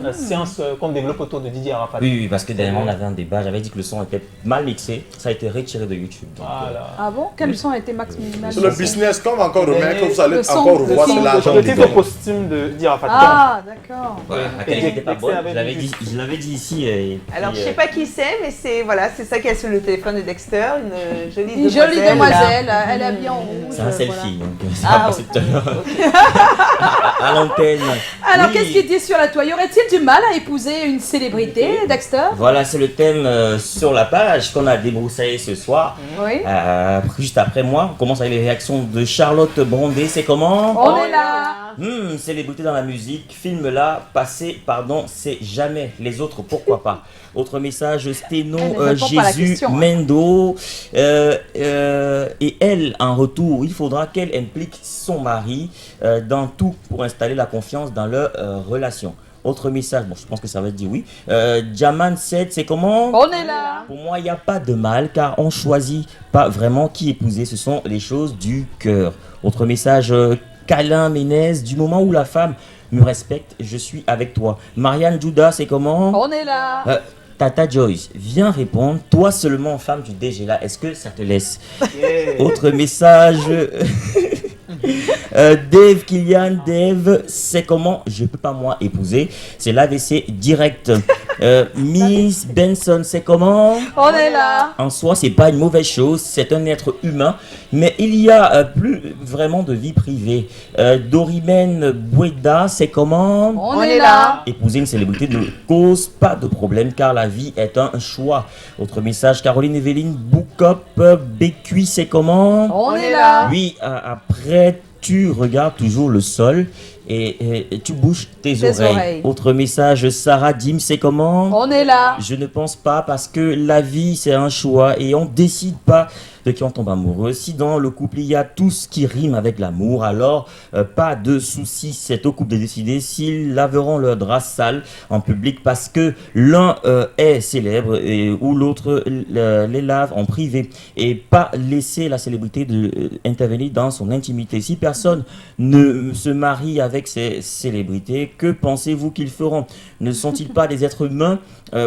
La science qu'on développe autour de Didier Arafat. Oui, parce que dernièrement on avait un débat, j'avais dit que le son était mal mixé, ça a été retiré de YouTube. Donc, Voilà. Ah bon? Quel son a été max minimal? Sur le business, quand on va encore remettre, vous allez Le son, encore le revoir, son. c'est l'argent Le du titre gouvernement. costume de Didier Arafat. Ah, d'accord. voilà, la Et qualité n'était pas Dexter bonne, avait dit je l'avais dit ici. Et Alors, puis, je sais pas qui c'est, mais c'est voilà, c'est ça qu'il y a sur le téléphone de Dexter, une jolie Une jolie demoiselle. demoiselle, elle est habillée en rouge. C'est un selfie, voilà. donc ça va passer tout à l'heure à l'antenne. Alors, Oui. qu'est-ce qui dit sur la toile? Y aurait-il du mal à épouser une célébrité, Dexter? Voilà, c'est le thème sur la page qu'on a débroussaillé ce soir. Oui. Juste après moi, on commence avec les réactions de Charlotte Brondé. C'est comment? On est là. Célébrité dans la musique, film là, passé, pardon, c'est jamais. Les autres, pourquoi pas? Autre message, Steno, Elle ne répond pas à la Jésus, question, hein. Mendo. Et elle, en retour, il faudra qu'elle implique son mari dans tout pour installer la confiance dans leur relation. Autre message, bon, je pense que ça va dire oui. Jaman 7, c'est comment? On est là. Pour moi, il n'y a pas de mal car on choisit pas vraiment qui épouser, ce sont les choses du cœur. Autre message, Câlin Ménez, du moment où la femme me respecte, je suis avec toi. Marianne Judas, c'est comment? On est là. Tata Joyce, viens répondre. Toi seulement, femme du DG là, est-ce que ça te laisse? Autre message. Dave, Kylian, Dave, c'est comment? Je peux pas moi épouser. C'est l'AVC direct. Miss Benson, c'est comment? On est là. En soi, c'est pas une mauvaise chose, c'est un être humain, mais il y a plus vraiment de vie privée. Dorimène Boueda, c'est comment? On est là. Épouser une célébrité ne cause pas de problème car la vie est un choix. Autre message, Caroline Evelyne Boukop, Bécuit, c'est comment? On est là. Oui, après, tu regardes toujours le sol et tu bouges tes oreilles. Autre message, Sarah Dim, c'est comment? On est là. Je ne pense pas parce que la vie, c'est un choix et on décide pas de qui on tombe amoureux. Si dans le couple, il y a tout ce qui rime avec l'amour, alors pas de souci. C'est au couple de décider s'ils laveront leur drap sale en public parce que l'un est célèbre ou l'autre les lave en privé. Et pas laisser la célébrité intervenir dans son intimité. Si personne ne se marie avec ces célébrités, que pensez-vous qu'ils feront? Ne sont-ils pas des êtres humains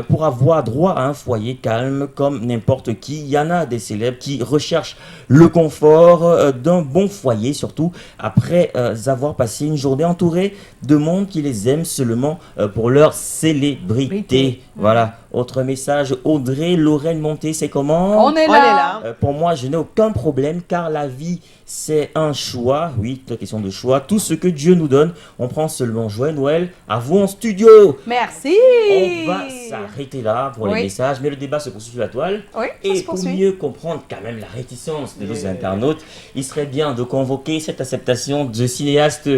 pour avoir droit à un foyer calme comme n'importe qui? Il y en a des célèbres qui recherchent le confort d'un bon foyer, surtout après avoir passé une journée entourée de monde qui les aime seulement pour leur célébrité. Voilà. Autre message, Audrey Lorraine Monté, c'est comment? On est là. Pour moi, je n'ai aucun problème car la vie, c'est un choix. Oui, toute question de choix. Tout ce que Dieu nous donne, on prend seulement. Joyeux Noël à vous en studio. Merci. On va s'arrêter là pour les messages, mais le débat se poursuit sur la toile. Oui, et pour mieux comprendre quand même la réticence de nos internautes, il serait bien de convoquer cette acceptation de cinéaste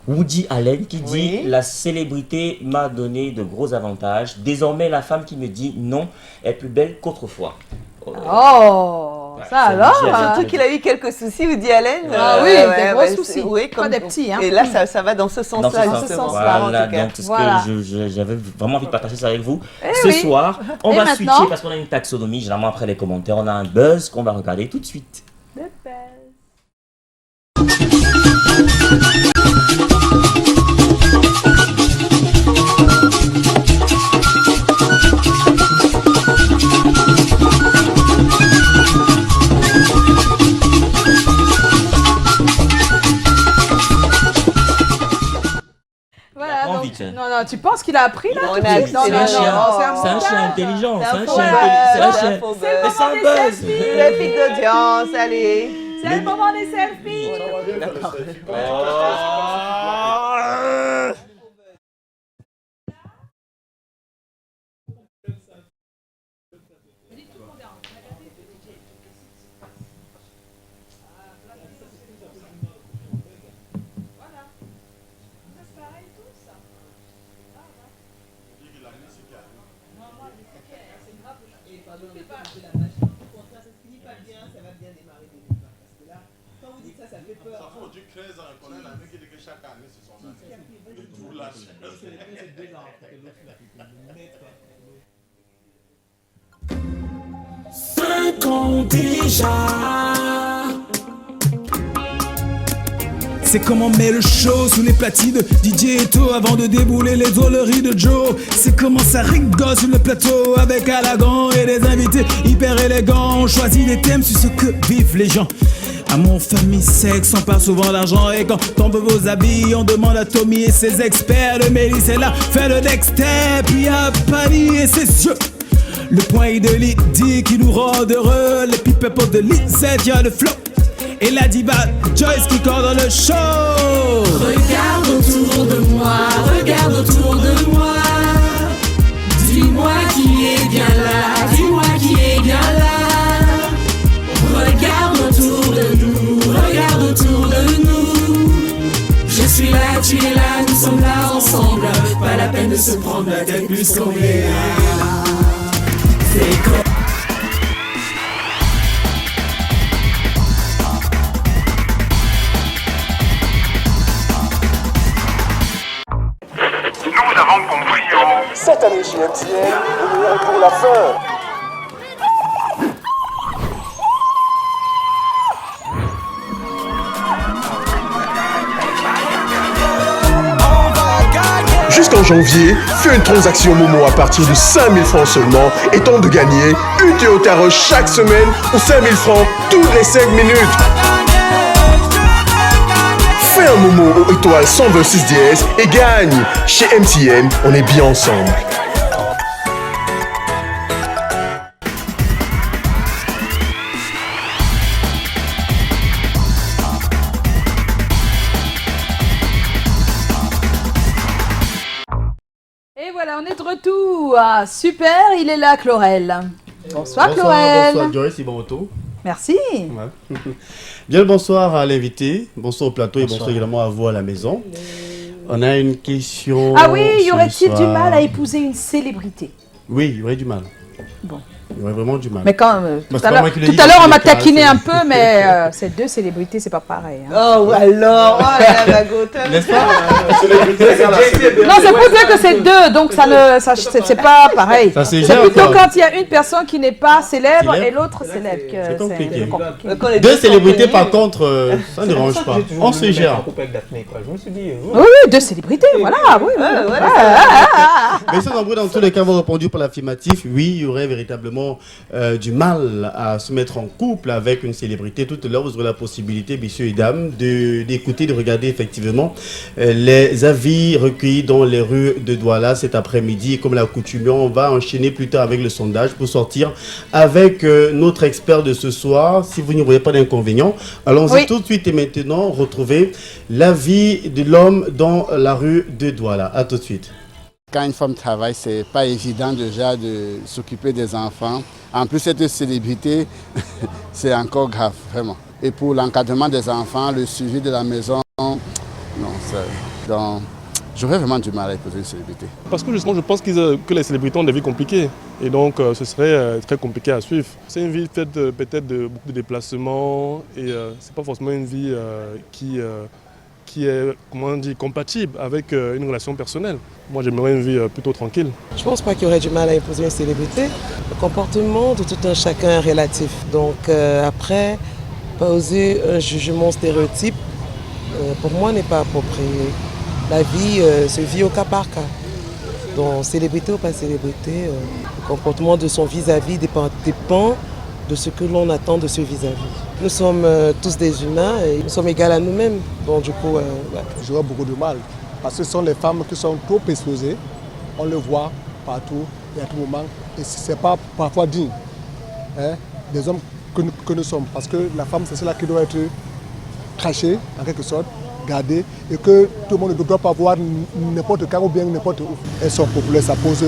Woody Allen qui dit la célébrité m'a donné de gros avantages. Désormais, la femme qui me dit non est plus belle qu'autrefois. Oh, Ouais, ça c'est alors. Woody Allen. Surtout qu'il a eu quelques soucis, Woody Allen. Ah oui, des gros soucis. Oui, Pas des petits, hein. Et là, ça va dans ce sens-là, Dans ce justement. sens-là, en Voilà, tout cas. donc c'est ce Voilà. que j'avais vraiment envie de partager ça avec vous. Eh Ce oui. soir, on Et va maintenant switcher parce qu'on a une taxonomie. Généralement, après les commentaires, on a un buzz qu'on va regarder tout de suite. Voilà, Prends donc, vite, hein. non, tu penses qu'il a appris là On tout de a suite? dit, Non, c'est non, un non, chien. c'est un C'est un chien montage. intelligent, c'est un faux chien buzz, intelligent, c'est un c'est chien. un faux buzz. Mais c'est un des buzz. selfies. Le pic d'audience, allez. C'est le moment des selfies. C'est comment met le show sous les platines DJ Eto avant de débouler les drôleries de Joe. C'est comment ça rigole sur le plateau avec Alagan et des invités hyper élégants. On choisit des thèmes sur ce que vivent les gens. Amour, famille, sexe, on parle souvent d'argent. Et quand on veut vos habits, on demande à Tommy et ses experts. Le Mélisse est là, fait le Dexter, puis à Pani et ses yeux. Le point de Lydie qui nous rend heureux. Les people de Lizette, y'a le flow. Et la diva Joyce qui coordonne le show. Regarde autour de moi, regarde autour de moi. Dis-moi qui est bien là, dis-moi qui est bien là. Regarde autour de nous, regarde autour de nous. Je suis là, tu es là, nous sommes là ensemble. Pas la peine de se prendre la tête plus qu'on est là. C'est comme... Cette année chez MTN, le meilleur est pour la fin. Jusqu'en janvier, fais une transaction Momo à partir de 5000 francs seulement et tente de gagner une Toyota Rush chaque semaine ou 5000 francs toutes les 5 minutes. Fais un Momo aux étoiles 126 dièse et gagne. Chez MTN, on est bien ensemble. Et voilà, on est de retour. Ah, super, il est là, Chlorel. Bonsoir, Chlorel. Bonsoir, Joyce et bon retour. Merci. Ouais. Bien le bonsoir à l'invité, bonsoir au plateau et bonsoir également à vous à la maison. On a une question. Ah oui, y aurait-il du mal à épouser une célébrité? Oui, il y aurait du mal. Bon. Il y aurait vraiment du mal. Mais quand tout à l'heure, on m'a taquiné un peu, mais ces deux célébrités, c'est pas pareil. Hein. Oh, alors, oh la gote. N'est-ce pas? Non, c'est pour dire que c'est deux, donc c'est pas pareil. C'est plutôt quand il y a une personne qui n'est pas célèbre et l'autre célèbre. C'est compliqué. Deux célébrités, par contre, ça ne dérange pas. On se gère. Oui, deux célébrités, voilà. Oui, Mais ça, dans tous les cas, vous répondu par l'affirmatif. Oui, il y aurait véritablement du mal à se mettre en couple avec une célébrité. Tout à l'heure, vous aurez la possibilité, messieurs et dames, d'écouter, de regarder effectivement les avis recueillis dans les rues de Douala cet après-midi. Et comme l'accoutumé, on va enchaîner plus tard avec le sondage pour sortir avec notre expert de ce soir. Si vous n'y voyez pas d'inconvénient, allons-y tout de suite et maintenant retrouver l'avis de l'homme dans la rue de Douala. À tout de suite. Quand une femme travaille, c'est pas évident déjà de s'occuper des enfants. En plus, cette célébrité, c'est encore grave, vraiment. Et pour l'encadrement des enfants, le suivi de la maison, non, donc, j'aurais vraiment du mal à épouser une célébrité. Parce que justement, je pense que les célébrités ont des vies compliquées. Et donc, ce serait très compliqué à suivre. C'est une vie faite peut-être de beaucoup de déplacements. Et c'est pas forcément une vie qui est, comment on dit, compatible avec une relation personnelle. Moi, j'aimerais une vie plutôt tranquille. Je pense pas qu'il y aurait du mal à épouser une célébrité. Le comportement de tout un chacun est relatif. Donc après, pas oser un jugement stéréotype, pour moi, n'est pas approprié. La vie se vit au cas par cas. Donc célébrité ou pas célébrité, le comportement de son vis-à-vis dépend de ce que l'on attend de ce vis-à-vis. Nous sommes tous des humains et nous sommes égaux à nous-mêmes. Donc du coup, j'aurais beaucoup de mal parce que ce sont les femmes qui sont trop exposées. On le voit partout et à tout moment. Et ce n'est pas parfois digne des hommes que nous sommes. Parce que la femme, c'est celle qui doit être cachée, en quelque sorte, gardée, et que tout le monde ne doit pas voir n'importe quand ou bien n'importe où. Elles sont populaires, ça pose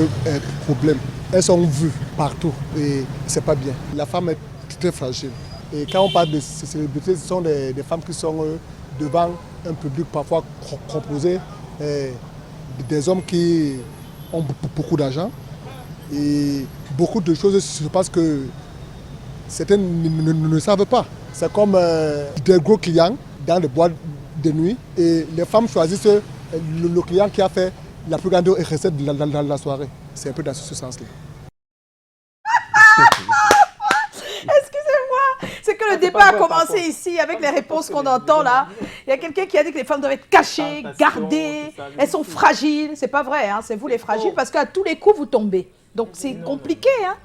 problème. Elles sont vues partout et c'est pas bien. La femme est très fragile. Et quand on parle de ces célébrités, ce sont des femmes qui sont devant un public parfois composé, des hommes qui ont beaucoup d'argent. Et beaucoup de choses se passent que certains ne savent pas. C'est comme des gros clients dans les boîtes de nuit et les femmes choisissent le client qui a fait la plus grande recette de la soirée. C'est un peu dans ce sens-là. Excusez-moi, c'est que le débat a commencé ici avec les réponses qu'on entend là. Il y a quelqu'un qui a dit que les femmes doivent être cachées, gardées, elles sont fragiles. C'est pas vrai, hein, c'est vous les fragiles parce qu'à tous les coups vous tombez. Donc c'est compliqué, hein.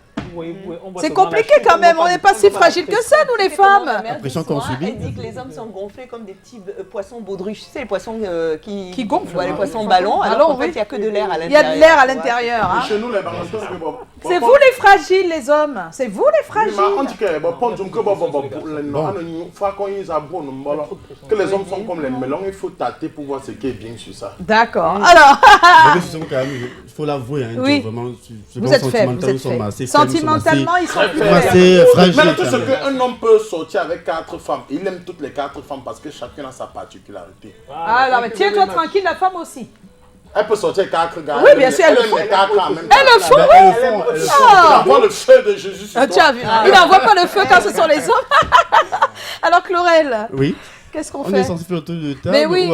C'est compliqué quand même, on n'est pas si fragile que ça, nous les femmes. L'impression qu'on subit. Elle dit que les hommes sont gonflés comme des petits poissons baudruches. Tu sais, les poissons qui gonflent. Les poissons ballons. Alors en fait, il n'y a que de l'air à l'intérieur. Il y a de l'air à l'intérieur. Chez nous, les balanceurs, C'est vous les fragiles, les hommes. C'est vous les fragiles. Que les hommes sont comme les melons, il faut tâter pour voir ce qui est bien sur ça. D'accord. Alors. Il faut l'avouer, hein, oui. vraiment, vous êtes faible. Sentimentalement, ils sont assez fragiles. Mais tout ce qu'un homme peut sortir avec 4 femmes, il aime toutes les 4 femmes parce que chacune a sa particularité. Alors, mais tiens-toi tranquille, la femme aussi. Elle peut sortir 4 gars. Oui, bien sûr, elle le font. Elle le font, oui. Il envoie le feu de Jésus sur tu as vu. Il n'envoie pas le feu quand ce sont les hommes. Alors, Chlorel. Oui. Qu'est-ce qu'on fait? On est censé faire le tour de table. Mais oui,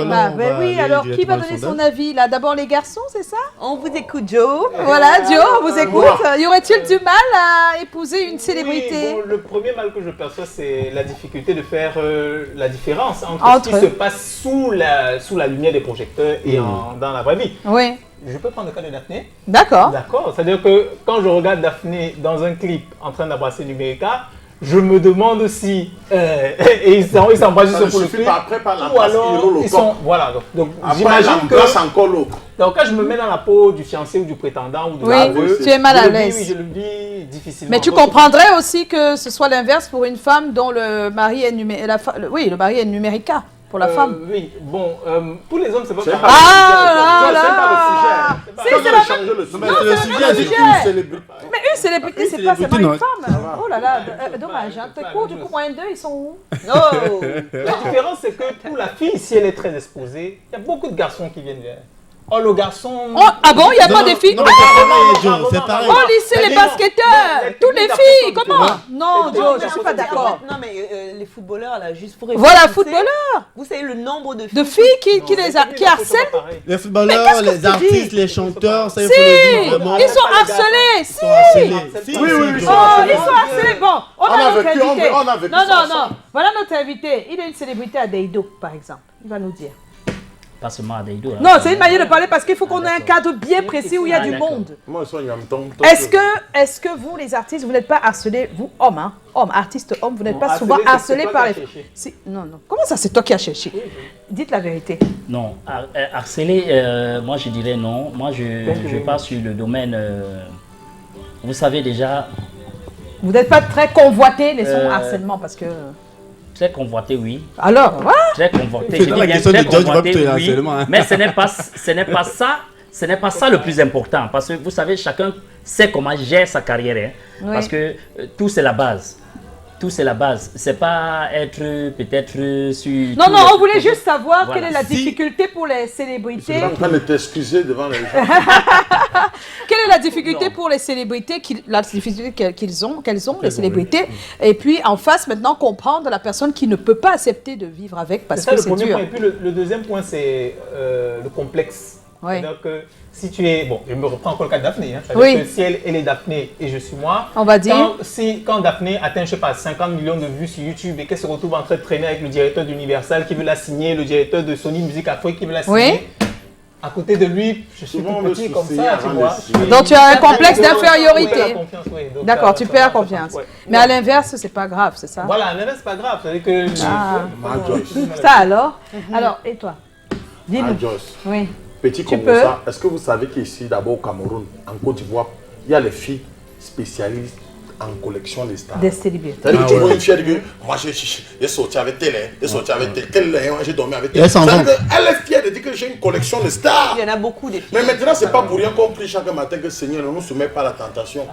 alors qui va donner son avis là? D'abord les garçons, c'est ça? On vous écoute, Joe. Voilà, Joe, on vous écoute. Y aurait-il du mal à épouser une célébrité? Oui, bon, le premier mal que je perçois, c'est la difficulté de faire la différence entre ce qui se passe sous la lumière des projecteurs et dans la vraie vie. Oui. Je peux prendre le cas de Daphné. D'accord. D'accord. C'est-à-dire que quand je regarde Daphné dans un clip en train d'embrasser Numérica, je me demande si ils s'embrassent juste pour le clip ou alors ils sont voilà donc j'imagine que encore l'autre. Donc quand je me mets dans la peau du fiancé ou du prétendant ou de l'aveu, tu es mal à l'aise. Oui, je le dis difficilement. Mais tu comprendrais aussi que ce soit l'inverse pour une femme dont le mari est le mari est Numérica. Pour la femme. Oui, bon, pour les hommes, c'est pas pareil. Ah là là. C'est le sujet. Mais une célébrité, c'est pas seulement une femme. Oh là là, dommage. Tes cours du coup, moins deux, ils sont où? La différence, c'est que pour la fille, si elle est très exposée, il y a beaucoup de garçons qui viennent vers elle. Oh, le garçon... Oh, ah bon, il n'y a pas des filles? C'est pareil. Oh, lycée, les basketteurs, toutes les filles, comment? Non, Joe, je ne suis pas d'accord. Non, mais les footballeurs, là, juste pour... Voilà, footballeurs. Vous savez le nombre de filles qui harcèlent? Les footballeurs, les artistes, les chanteurs, ça, il faut le dire vraiment. Ils sont harcelés, si. Oui, ils sont harcelés. Bon, on a notre invité. Non. Voilà notre invité. Il est une célébrité à Deido, par exemple. Il va nous dire. Pas seulement à Deido. Non, c'est une manière de parler parce qu'il faut qu'on ait un cadre bien précis où il y a du monde. Est-ce que vous, les artistes, vous n'êtes pas harcelés, vous, hommes, artistes hommes, vous n'êtes pas souvent harcelés par les... Non. Comment ça, c'est toi qui as cherché? Dites la vérité. Non, harcelé, moi je dirais non. Moi je passe sur le domaine... vous savez déjà... Vous n'êtes pas très convoité, les sons harcèlement, parce que... Très convoité, oui. Alors, ouais. Très convoité. Je dis bien très convoité, oui. Mais ce n'est pas ça le plus important. Parce que vous savez, chacun sait comment gérer sa carrière. Hein, parce que tout, c'est la base. Tout, c'est la base. C'est pas être peut-être sur... Non, on voulait juste savoir quelle est la difficulté pour les célébrités. Je suis en train de t'excuser devant les gens. Quelle est la difficulté pour les célébrités, la difficulté qu'elles ont, les célébrités, et puis en face maintenant comprendre la personne qui ne peut pas accepter de vivre avec parce que c'est dur. Et puis le deuxième point, c'est le complexe. Oui. C'est-à-dire que si tu es... Bon, je me reprends encore le cas de Daphné. Hein, c'est-à-dire que si elle est Daphné et je suis moi, on va dire... Quand Daphné atteint, je sais pas, 50 millions de vues sur YouTube et qu'elle se retrouve en train de traîner avec le directeur d'Universal qui veut la signer, le directeur de Sony Music Afrique qui veut la signer, à côté de lui, je suis tout petit comme ça, tu vois. Donc tu as un complexe d'infériorité. D'accord, tu perds confiance. Mais à l'inverse, c'est pas grave, c'est ça? Voilà, à l'inverse, c'est pas grave. C'est-à-dire que... Ça alors? Alors, et toi? Dis-nous. Oui. Petit comme ça, est-ce que vous savez qu'ici, d'abord au Cameroun, en Côte d'Ivoire, il y a les filles spécialistes en collection des stars? Des célébrités. C'est-à-dire que tu vois une fille, elle dit, moi j'ai sorti avec tel, j'ai dormi avec tel. Elle est fière de dire que j'ai une collection de stars. Il y en a beaucoup des filles. Mais maintenant, c'est pas pour rien qu'on prie chaque matin que Seigneur ne nous soumet pas à la tentation.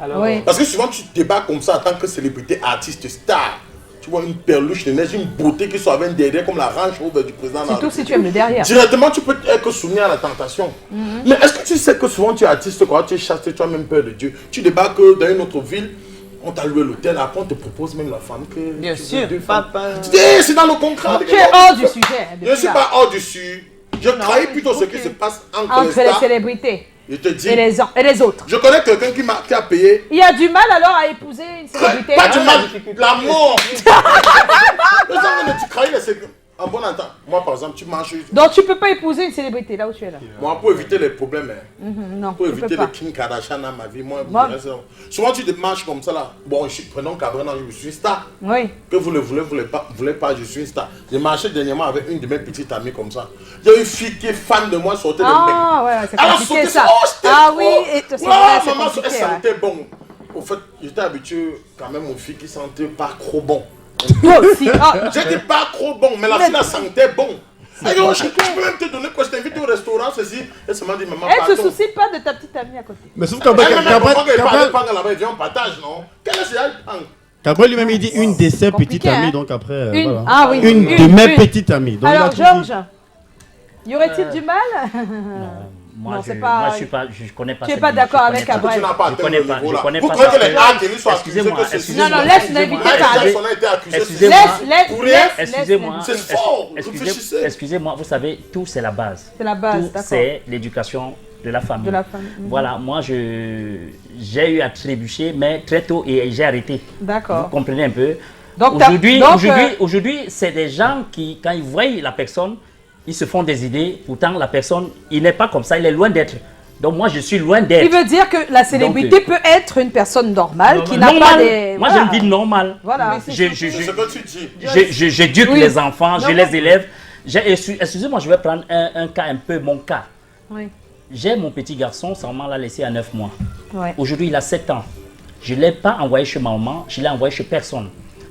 Parce que souvent, tu te débats comme ça en tant que célébrité, artiste, star. Tu vois une perluche de neige, une beauté qui soit avec derrière comme la Range Rover du président. Surtout si tu aimes le derrière. Directement, tu peux être soumis à la tentation. Mais est-ce que tu sais que souvent tu es artiste, quand tu es chaste, tu as même peur de Dieu. Tu débarques dans une autre ville, on t'a loué l'hôtel, après on te propose même la femme que... Bien sûr, papa. C'est dans le contrat. Tu es hors du sujet. Je ne suis pas hors du sujet. Je trahis plutôt ce qui se passe entre les célébrités. Je te dis. Et les autres. Je connais quelqu'un qui a payé. Il y a du mal alors à épouser une célébrité. Pas du mal, la mort. Les gens tu trahis les célébrités. En bon entend, moi par exemple, tu marches. Donc tu peux pas épouser une célébrité là où tu es là. Moi, pour éviter les problèmes, Non, pour tu éviter peux pas. les Kim Kardashian dans ma vie, moi, Bon. souvent tu marches comme ça là. Bon, prenons Cabrena, je suis star. Oui. Que vous le voulez pas, je suis une star. J'ai marché dernièrement avec une de mes petites amies comme ça. Il y a une fille qui est fan de moi, sortait de Ah ouais, c'est elle a compliqué sauté, ça. oh, c'était Ah trop. oui, et c'est Ouais, vrai, c'est maman, compliqué. elle sentait bon. Au fait, j'étais habitué quand même aux filles qui sentaient pas trop bon. Toi aussi. J'étais pas trop bon, mais la fille la sentait bon. Elle dit, oh, je peux même te donner quoi, je t'invite au restaurant, ceci. Elle se m'a dit, maman, Elle se pardon. soucie pas de ta petite amie à côté. Mais sauf Elle parle là-bas, elle vient en partage, non? Quelle est ce Cabral lui-même il dit une de ses petites hein. amies, donc après. Une. Voilà. Ah oui, Une de mes petites amies. Donc, Alors il a tout dit. Georges, y aurait-il du mal? Moi, Non, je, c'est pas- moi, je suis pas, je connais pas. Tu es cette pas vie, d'accord je avec connais pas. Abrel. Je connais pas. Je connais Vous pas. croyez que parce les que- Hakelis sont accusés Excusez-moi, que c'est excusez-moi. Non, laisse l'invité parler. On a été accusé. Excusez-moi. Excusez-moi. C'est fort. Réfléchissez. Excusez-moi, vous savez, tout c'est la base. C'est la base, Tout d'accord. c'est l'éducation de la famille. De la famille. Voilà, moi j'ai eu à trébucher, mais très tôt et j'ai arrêté. D'accord. Vous comprenez un peu. Donc, Aujourd'hui, c'est des gens qui, quand ils voient la personne, ils se font des idées. Pourtant, la personne, il n'est pas comme ça, il est loin d'être. Donc moi, je suis loin d'être. Il veut dire que la célébrité peut être une personne normale qui n'a pas Normal. des... Moi, voilà. j'ai une vie normale. Voilà. J'éduque Oui. les enfants, je Non, les élève. Excusez-moi, je vais prendre un cas, un peu mon cas. Oui. J'ai mon petit garçon, sa maman l'a laissé à 9 mois. Ouais. Aujourd'hui, il a 7 ans. Je ne l'ai pas envoyé chez ma maman, je l'ai envoyé chez personne.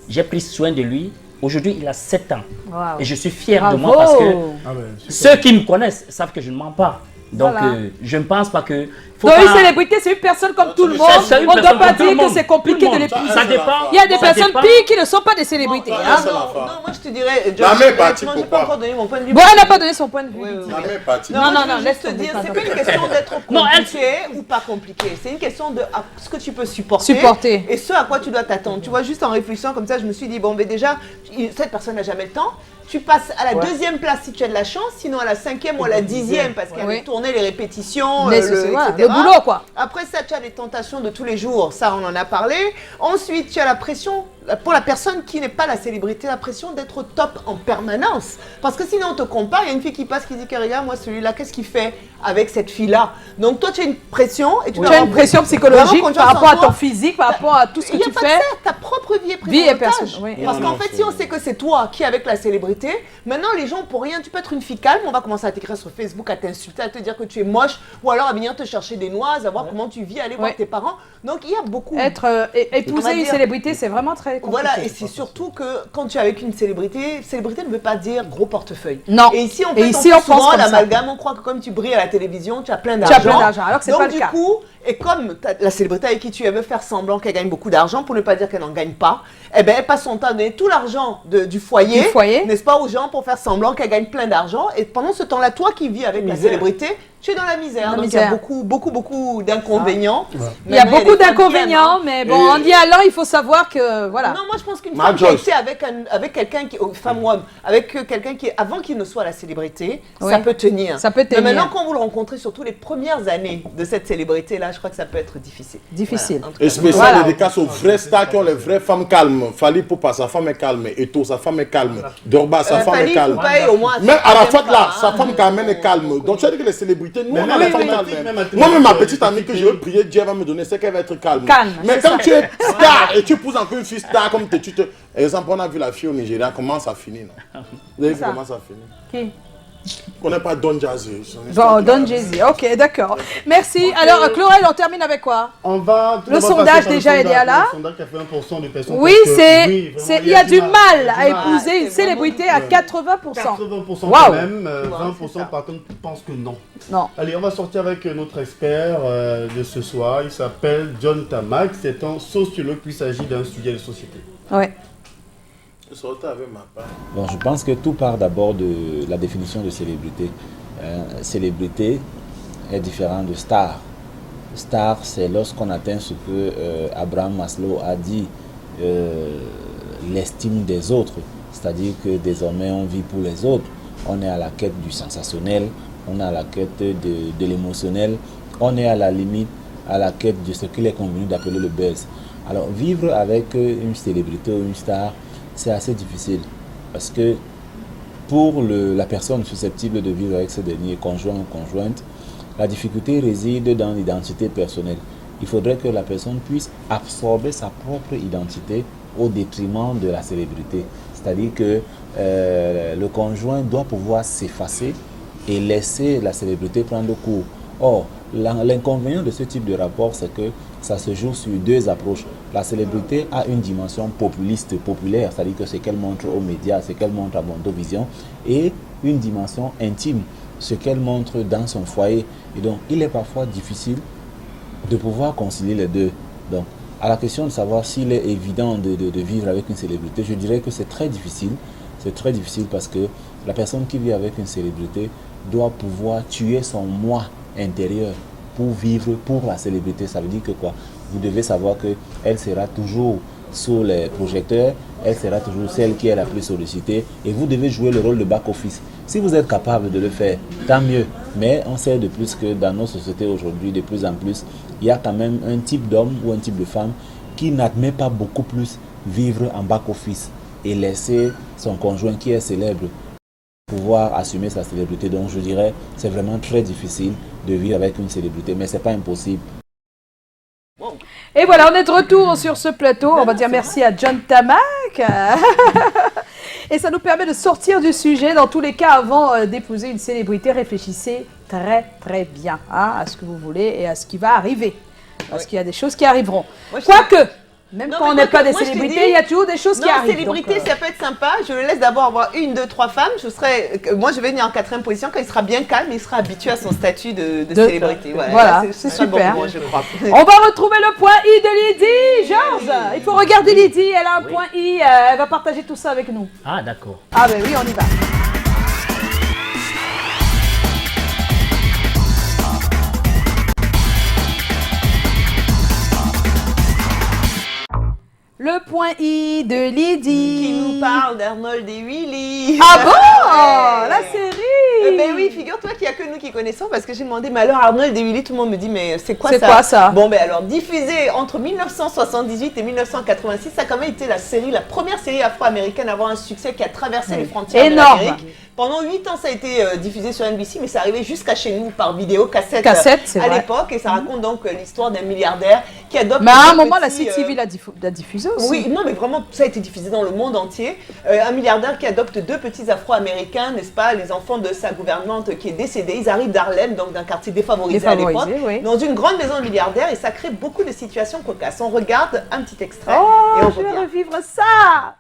J'ai pris soin de lui. Aujourd'hui, il a 7 ans. Wow. Et je suis fier de Bravo. moi parce que Ah ouais, ceux qui me connaissent savent que je ne mens pas. Donc, Voilà. je ne pense pas que... Donc une célébrité, c'est une personne comme tout le monde. C'est une On ne doit personne pas comme tout le dire que monde. c'est compliqué Tout de le les monde. épouser. Ça dépend. Il y a des Ça personnes dépend. pires qui ne sont pas des célébrités. hein. Non, moi je te dirais, La Georges, main est partie, honnêtement, j'ai pourquoi pas encore donné mon point de vue. Bon, elle n'a pas donné son point de vue. La main est partie. Non, non, moi, non, je veux laisse juste te tomber, dire, pas c'est de pas une problème. question d'être Non, elle- compliqué ou pas compliqué. C'est une question de ce que tu peux supporter. Supporter. Et ce à quoi tu dois t'attendre. Tu vois, juste en réfléchissant comme ça, je me suis dit, bon, mais déjà, cette personne n'a jamais le temps. Tu passes à la deuxième place si tu as de la chance, sinon à la 5e ou à la 10e parce qu'il y a les tournées, les répétitions, Mais etc. voilà, le boulot, quoi. Après ça, tu as les tentations de tous les jours, ça on en a parlé. Ensuite, tu as la pression, pour la personne qui n'est pas la célébrité, la pression d'être au top en permanence. Parce que sinon on te compare, il y a une fille qui passe qui dit que regarde, moi celui-là, qu'est-ce qu'il fait avec cette fille-là? Donc toi tu as une pression et tu dois Tu as avoir une pression vraiment psychologique confiance par en rapport à toi. ton physique, par rapport à tout ce que Il y a tu pas de fais. ça, ta propre vie est prise Vie en et personne, otage. oui. Parce Non, qu'en fait, si on sait que c'est toi qui es avec la célébrité, maintenant les gens pour rien, tu peux être une fille calme, on va commencer à t'écrire sur Facebook, à t'insulter, à te dire que tu es moche, ou alors à venir te chercher des noix, à voir comment tu vis, aller voir tes parents. Donc il y a beaucoup. Être On épouser va une dire- célébrité, c'est vraiment très compliqué. Voilà, et c'est surtout que quand tu es avec une célébrité, célébrité ne veut pas dire gros portefeuille. Non. Et ici, Et ici, on on fait pense souvent comme ça. l'amalgame, on croit que comme tu brilles à la télévision, tu as plein Tu d'argent. as plein d'argent, alors que c'est Donc, pas le du cas. coup, et comme la célébrité avec qui tu es veut faire semblant qu'elle gagne beaucoup d'argent, pour ne pas dire qu'elle n'en gagne pas, eh ben, elle passe son temps à donner tout l'argent du foyer, n'est-ce pas, aux gens pour faire semblant qu'elle gagne plein d'argent. Et pendant ce temps-là, toi qui vis avec la célébrité, tu es dans la misère. La Donc il y a misère. beaucoup d'inconvénients. Il y a Maintenant, beaucoup des femmes qui d'inconvénients, aiment, mais hein. bon, en y allant, il faut savoir que, voilà. Non, moi je pense qu'une Marc femme qui a Joyce. été avec quelqu'un qui, femme ou homme, avec quelqu'un qui, avant qu'il ne soit la célébrité, Oui. ça peut tenir. Ça peut tenir. Mais maintenant, quand vous le rencontrez, surtout les premières années de cette célébrité-là, je crois que ça peut être difficile. Difficile. Voilà, en tout cas. Et spécial Voilà. dédicace aux vrais stars qui ont les vraies femmes calmes. Fali Poupa, sa femme est calme. Eto, sa femme est calme. Dorba, sa femme Fally est calme. Poupa est au moins Même à Arafat sa là, troisième sa femme, femme quand même est calme. Donc tu as dit que les célébrités, nous Mais on a même les les femmes thématiques, calmes. même en Moi-même, ma thématique, petite amie que je veux prier, Dieu va me donner, c'est qu'elle va être calme. Calme, Mais c'est quand ça. tu es star et tu épouses encore une fille star comme tu te. Exemple, on a vu la fille au Nigeria, comment ça finit, non? Vous avez vu Ça. comment ça finit? Qui? On connaît pas Don Jazzy. Bon, Don Jay-Z. Ok, d'accord. Merci. Alors, Chlorel, on termine avec quoi? On va tout Le d'abord sondage passer par le déjà, il est sondage. là. Le sondage qui a fait 1% de personnes. Oui, parce que, oui, vraiment, il y a du mal à épouser une célébrité à 80%. 80% Waouh. quand même, 20% par contre pensent que non. Non. Allez, on va sortir avec notre expert de ce soir. Il s'appelle John Tamac. C'est un sociologue qui s'agit d'un sujet de société. Ouais. Bon, je pense que tout part d'abord de la définition de célébrité. Célébrité est différent de star. Star, c'est lorsqu'on atteint ce que Abraham Maslow a dit, l'estime des autres. C'est-à-dire que désormais on vit pour les autres. On est à la quête du sensationnel, on est à la quête de l'émotionnel, on est à la limite à la quête de ce qu'il est convenu d'appeler le buzz. Alors vivre avec une célébrité ou une star, c'est assez difficile parce que pour la personne susceptible de vivre avec ce dernier, conjoint ou conjointe, la difficulté réside dans l'identité personnelle. Il faudrait que la personne puisse absorber sa propre identité au détriment de la célébrité. C'est-à-dire que le conjoint doit pouvoir s'effacer et laisser la célébrité prendre cours. Or, l'inconvénient de ce type de rapport, c'est que ça se joue sur deux approches. La célébrité a une dimension populiste, populaire, c'est-à-dire que c'est qu'elle montre aux médias, c'est qu'elle montre à Mondovision, et une dimension intime, ce qu'elle montre dans son foyer. Et donc, il est parfois difficile de pouvoir concilier les deux. Donc, à la question de savoir s'il est évident de vivre avec une célébrité, je dirais que c'est très difficile. C'est très difficile parce que la personne qui vit avec une célébrité doit pouvoir tuer son moi intérieur pour vivre pour la célébrité. Ça veut dire que quoi? Vous devez savoir qu'elle sera toujours sous les projecteurs, elle sera toujours celle qui est la plus sollicitée et vous devez jouer le rôle de back-office. Si vous êtes capable de le faire, tant mieux. Mais on sait de plus que dans nos sociétés aujourd'hui, de plus en plus, il y a quand même un type d'homme ou un type de femme qui n'admet pas beaucoup plus vivre en back-office et laisser son conjoint qui est célèbre pouvoir assumer sa célébrité. Donc je dirais, c'est vraiment très difficile de vivre avec une célébrité, mais c'est pas impossible. Et voilà, on est de retour sur ce plateau. On va dire merci à John Tamac. Et ça nous permet de sortir du sujet. Dans tous les cas, avant d'épouser une célébrité, réfléchissez très très bien à ce que vous voulez et à ce qui va arriver. Parce qu'il y a des choses qui arriveront. Quoique, même quand on n'est pas des célébrités, il y a toujours des choses qui arrivent. Célébrité, ça peut être sympa. Je le laisse d'abord avoir 1, 2, 3 femmes. Moi, je vais venir en 4e position. Quand il sera bien calme, il sera habitué à son statut de célébrité. Voilà, c'est super. Bon, je crois. On va retrouver le point I de Lydie. Georges, il faut regarder Lydie. Elle a un point I. Elle va partager tout ça avec nous. Ah, d'accord. Ah ben oui, on y va. Le point I de Lydie. Qui nous parle d'Arnold et Willy. Ah bon? La série. Ben oui, figure-toi qu'il n'y a que nous qui connaissons parce que j'ai demandé, mais alors Arnold et Willy, tout le monde me dit, mais c'est quoi ça? Bon, ben alors, diffusé entre 1978 et 1986, ça a quand même été la première série afro-américaine à avoir un succès qui a traversé les frontières de l'Amérique. Pendant 8 ans, ça a été diffusé sur NBC, mais ça arrivait jusqu'à chez nous par vidéo, cassette à l'époque. Et ça raconte donc l'histoire d'un milliardaire qui adopte... Mais à un moment, la CTV l'a diffusé aussi. Oui, non, mais vraiment, ça a été diffusé dans le monde entier. Un milliardaire qui adopte 2 petits afro-américains, n'est-ce pas, les enfants de sa gouvernante qui est décédée. Ils arrivent d'Harlem, donc d'un quartier défavorisé à l'époque, dans une grande maison de milliardaire, et ça crée beaucoup de situations cocasses. On regarde un petit extrait et on je vais revient. revivre ça.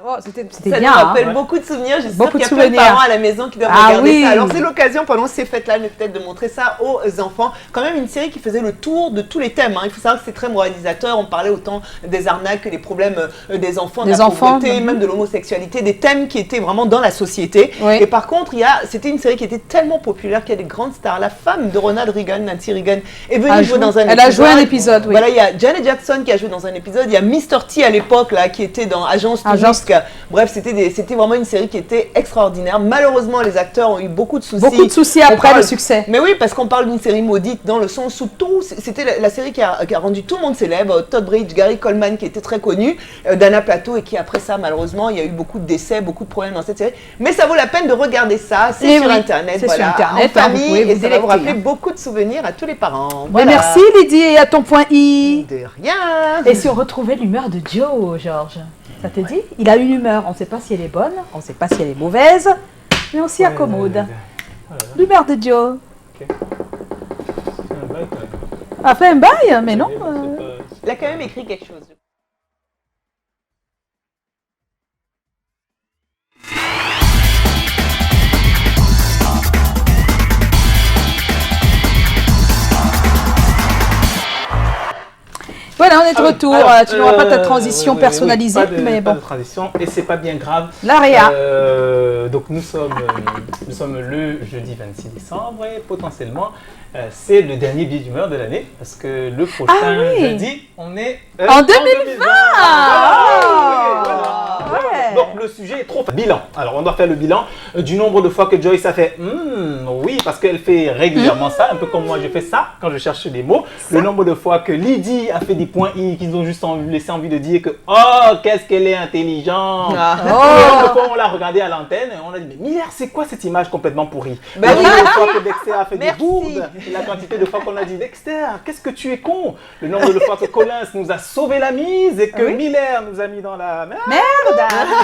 Oh, c'était Ça bien. nous rappelle beaucoup de souvenirs. J'espère qu'il y a plein de souvenirs. parents à la maison qui doivent regarder oui. ça. Alors c'est l'occasion pendant ces fêtes-là peut-être de montrer ça aux enfants. Quand même une série qui faisait le tour de tous les thèmes. Il faut savoir que c'est très moralisateur. On parlait autant des arnaques que des problèmes des enfants, de la pauvreté, même de l'homosexualité, des thèmes qui étaient vraiment dans la société. Oui. Et par contre, c'était une série qui était tellement populaire qu'il y a des grandes stars. La femme de Ronald Reagan, Nancy Reagan, est venue jouer dans un épisode. Elle a joué un épisode, oui. Voilà, il y a Janet Jackson qui a joué dans un épisode. Il y a Mr. T à l'époque là qui était dans Agence Touriste. Bref, c'était vraiment une série qui était extraordinaire. Malheureusement, les acteurs ont eu beaucoup de soucis. Beaucoup de soucis après le succès. Mais oui, parce qu'on parle d'une série maudite dans le sens où tout... C'était la série qui a rendu tout le monde célèbre. Todd Bridge, Gary Coleman qui était très connu, Dana Plato, et qui après ça, malheureusement, il y a eu beaucoup de décès, beaucoup de problèmes dans cette série. Mais ça vaut la peine de regarder ça. C'est sur Internet, c'est sur Internet, en famille, vous et ça va vous rappeler délecter, beaucoup de souvenirs à tous les parents. Mais merci Lydie, et à ton point I. De rien. Et si on retrouvait l'humeur de Joe, Georges? Ça te dit? Il a une humeur, on ne sait pas si elle est bonne, on ne sait pas si elle est mauvaise, mais on s'y accommode. L'humeur de Joe. A fait un bail, mais non. Il a quand même écrit quelque chose. Voilà, on est de retour. Tu n'auras pas ta transition personnalisée, mais bon. Pas de transition, et c'est pas bien grave. L'aria. Donc nous sommes le jeudi 26 décembre et potentiellement c'est le dernier billet d'humeur de l'année parce que le prochain jeudi, on est en 2020. Donc le sujet est trop bilan. Alors on doit faire le bilan du nombre de fois que Joyce a fait oui oui, parce qu'elle fait régulièrement ça, un peu comme moi je fais ça quand je cherche des mots. Le nombre de fois que Lydie a fait des points I qui nous ont juste laissé envie de dire que oh, qu'est-ce qu'elle est intelligente. Le nombre de fois on l'a regardé à l'antenne et on a dit mais Miller, c'est quoi cette image complètement pourrie? Le nombre de fois que Dexter a fait des bourdes, et la quantité de fois qu'on a dit Dexter, qu'est-ce que tu es con. Le nombre de fois que Collins nous a sauvé la mise et que Miller nous a mis dans la merde.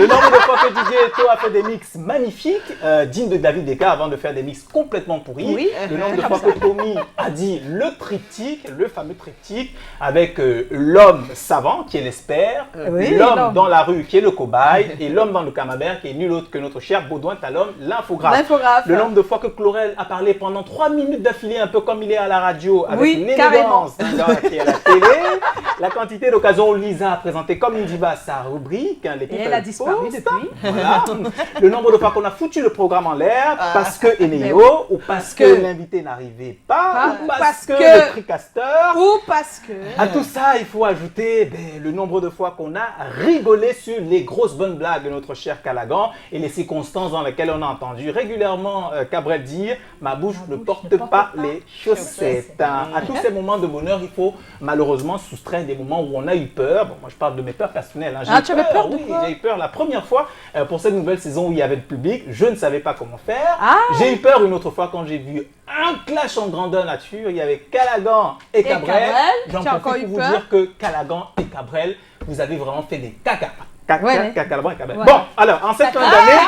Le nombre de fois que DJ Eto a fait des mix magnifiques, dignes de David Decca avant de faire des mix complètement pourris. Oui. Le nombre de fois que Tommy a dit le triptyque, le fameux triptyque, avec l'homme savant qui est l'espère, l'homme dans la rue qui est le cobaye et l'homme dans le camembert qui est nul autre que notre cher Baudouin Talon, l'infographe. Le nombre de fois que Chlorel a parlé pendant 3 minutes d'affilée, un peu comme il est à la radio, avec une élégance qui est à la télé. La quantité d'occasions où Lisa a présenté comme une diva sa rubrique. Hein, et elle a disparu depuis. Voilà. Le nombre de fois qu'on a foutu le programme en l'air parce que Eneo, ou parce que l'invité n'arrivait pas, ou parce que le pricasteur, ou parce que... À tout ça, il faut ajouter le nombre de fois qu'on a rigolé sur les grosses bonnes blagues de notre cher Callaghan et les circonstances dans lesquelles on a entendu régulièrement Cabrel dire « ma bouche ne porte pas les chaussettes ». À tous ces moments de bonheur, il faut malheureusement soustraire des moments où on a eu peur. Bon, moi, je parle de mes peurs personnelles. Hein. Tu avais peur de quoi? J'ai eu peur la première fois pour cette nouvelle saison où il y avait le public. Je ne savais pas comment faire. J'ai eu peur une autre fois quand j'ai vu un clash en grandeur nature. Il y avait Callaghan et Cabrel. J'en profite pour vous dire que Callaghan et Cabrel, vous avez vraiment fait des caca. Bon, alors, en cette fin d'année,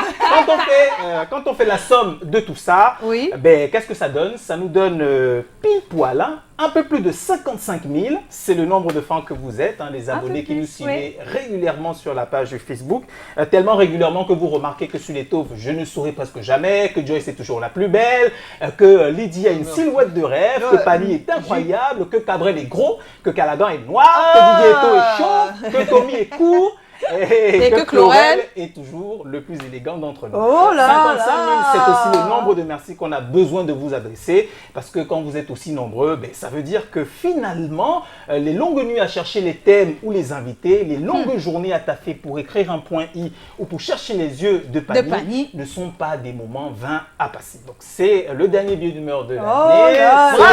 quand on fait la somme de tout ça, qu'est-ce que ça donne? Ça nous donne pile poil, hein, un peu plus de 55 000. C'est le nombre de fans que vous êtes, hein, les abonnés qui nous suivent régulièrement sur la page Facebook. Tellement régulièrement que vous remarquez que sur les taufs, je ne souris presque jamais, que Joyce est toujours la plus belle, que Lydie a une silhouette de rêve, que Pani est incroyable, que Cabrel est gros, que Callaghan est noir, que Didier Eto est chaud, que Tommy est court. Et que Chlorel est toujours le plus élégant d'entre nous. 55 000, c'est aussi le nombre de merci qu'on a besoin de vous adresser. Parce que quand vous êtes aussi nombreux, ça veut dire que finalement, les longues nuits à chercher les thèmes ou les invités, les longues journées à taffer pour écrire un point I ou pour chercher les yeux de Pani ne sont pas des moments vains à passer. Donc c'est le dernier billet d'humeur de l'année. Bravo!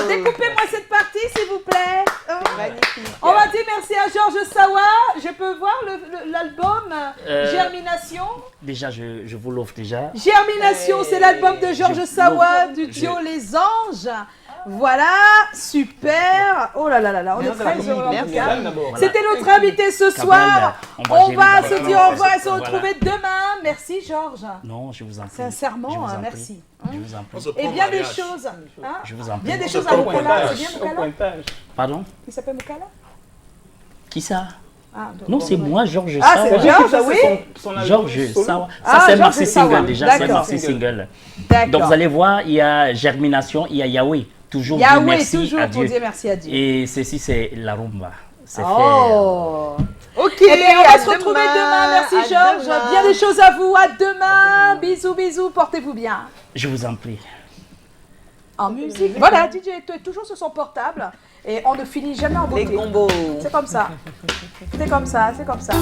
Découpez-moi cette partie, s'il vous plaît. Magnifique. On va dire merci à Georges Sawa. Je peux voir l'album Germination? Déjà, je vous l'offre déjà. Germination, c'est l'album de Georges Sawa du duo Les Anges. Voilà, super. Oh là là là là, on est très heureux en tout cas. C'était notre invité ce soir. On va se dire au revoir et se retrouver demain. Merci Georges. Non, je vous en prie. Sincèrement, merci. Je vous en prie. Et bien des choses. Je vous en prie. Bien des choses à Moukala. C'est bien Moukala? Pardon? Il s'appelle Moukala? Qui ça? Non, c'est moi, Georges Sawa. Ah, c'est Georges, oui. Georges Sawa. Ça, c'est Maxi Single déjà. C'est Maxi Single. Donc, vous allez voir, il y a Germination, il y a Yahweh. Toujours dire merci à Dieu. Merci à Dieu. Et ceci, c'est la rumba. C'est Ok, on va se retrouver demain. Merci Georges. Bien des choses à vous. À demain. Bisous, bisous. Portez-vous bien. Je vous en prie. En musique. Voilà, DJ est toujours sur son portable. Et on ne finit jamais en beauté. Les combos. C'est comme ça. C'est comme ça, c'est comme ça.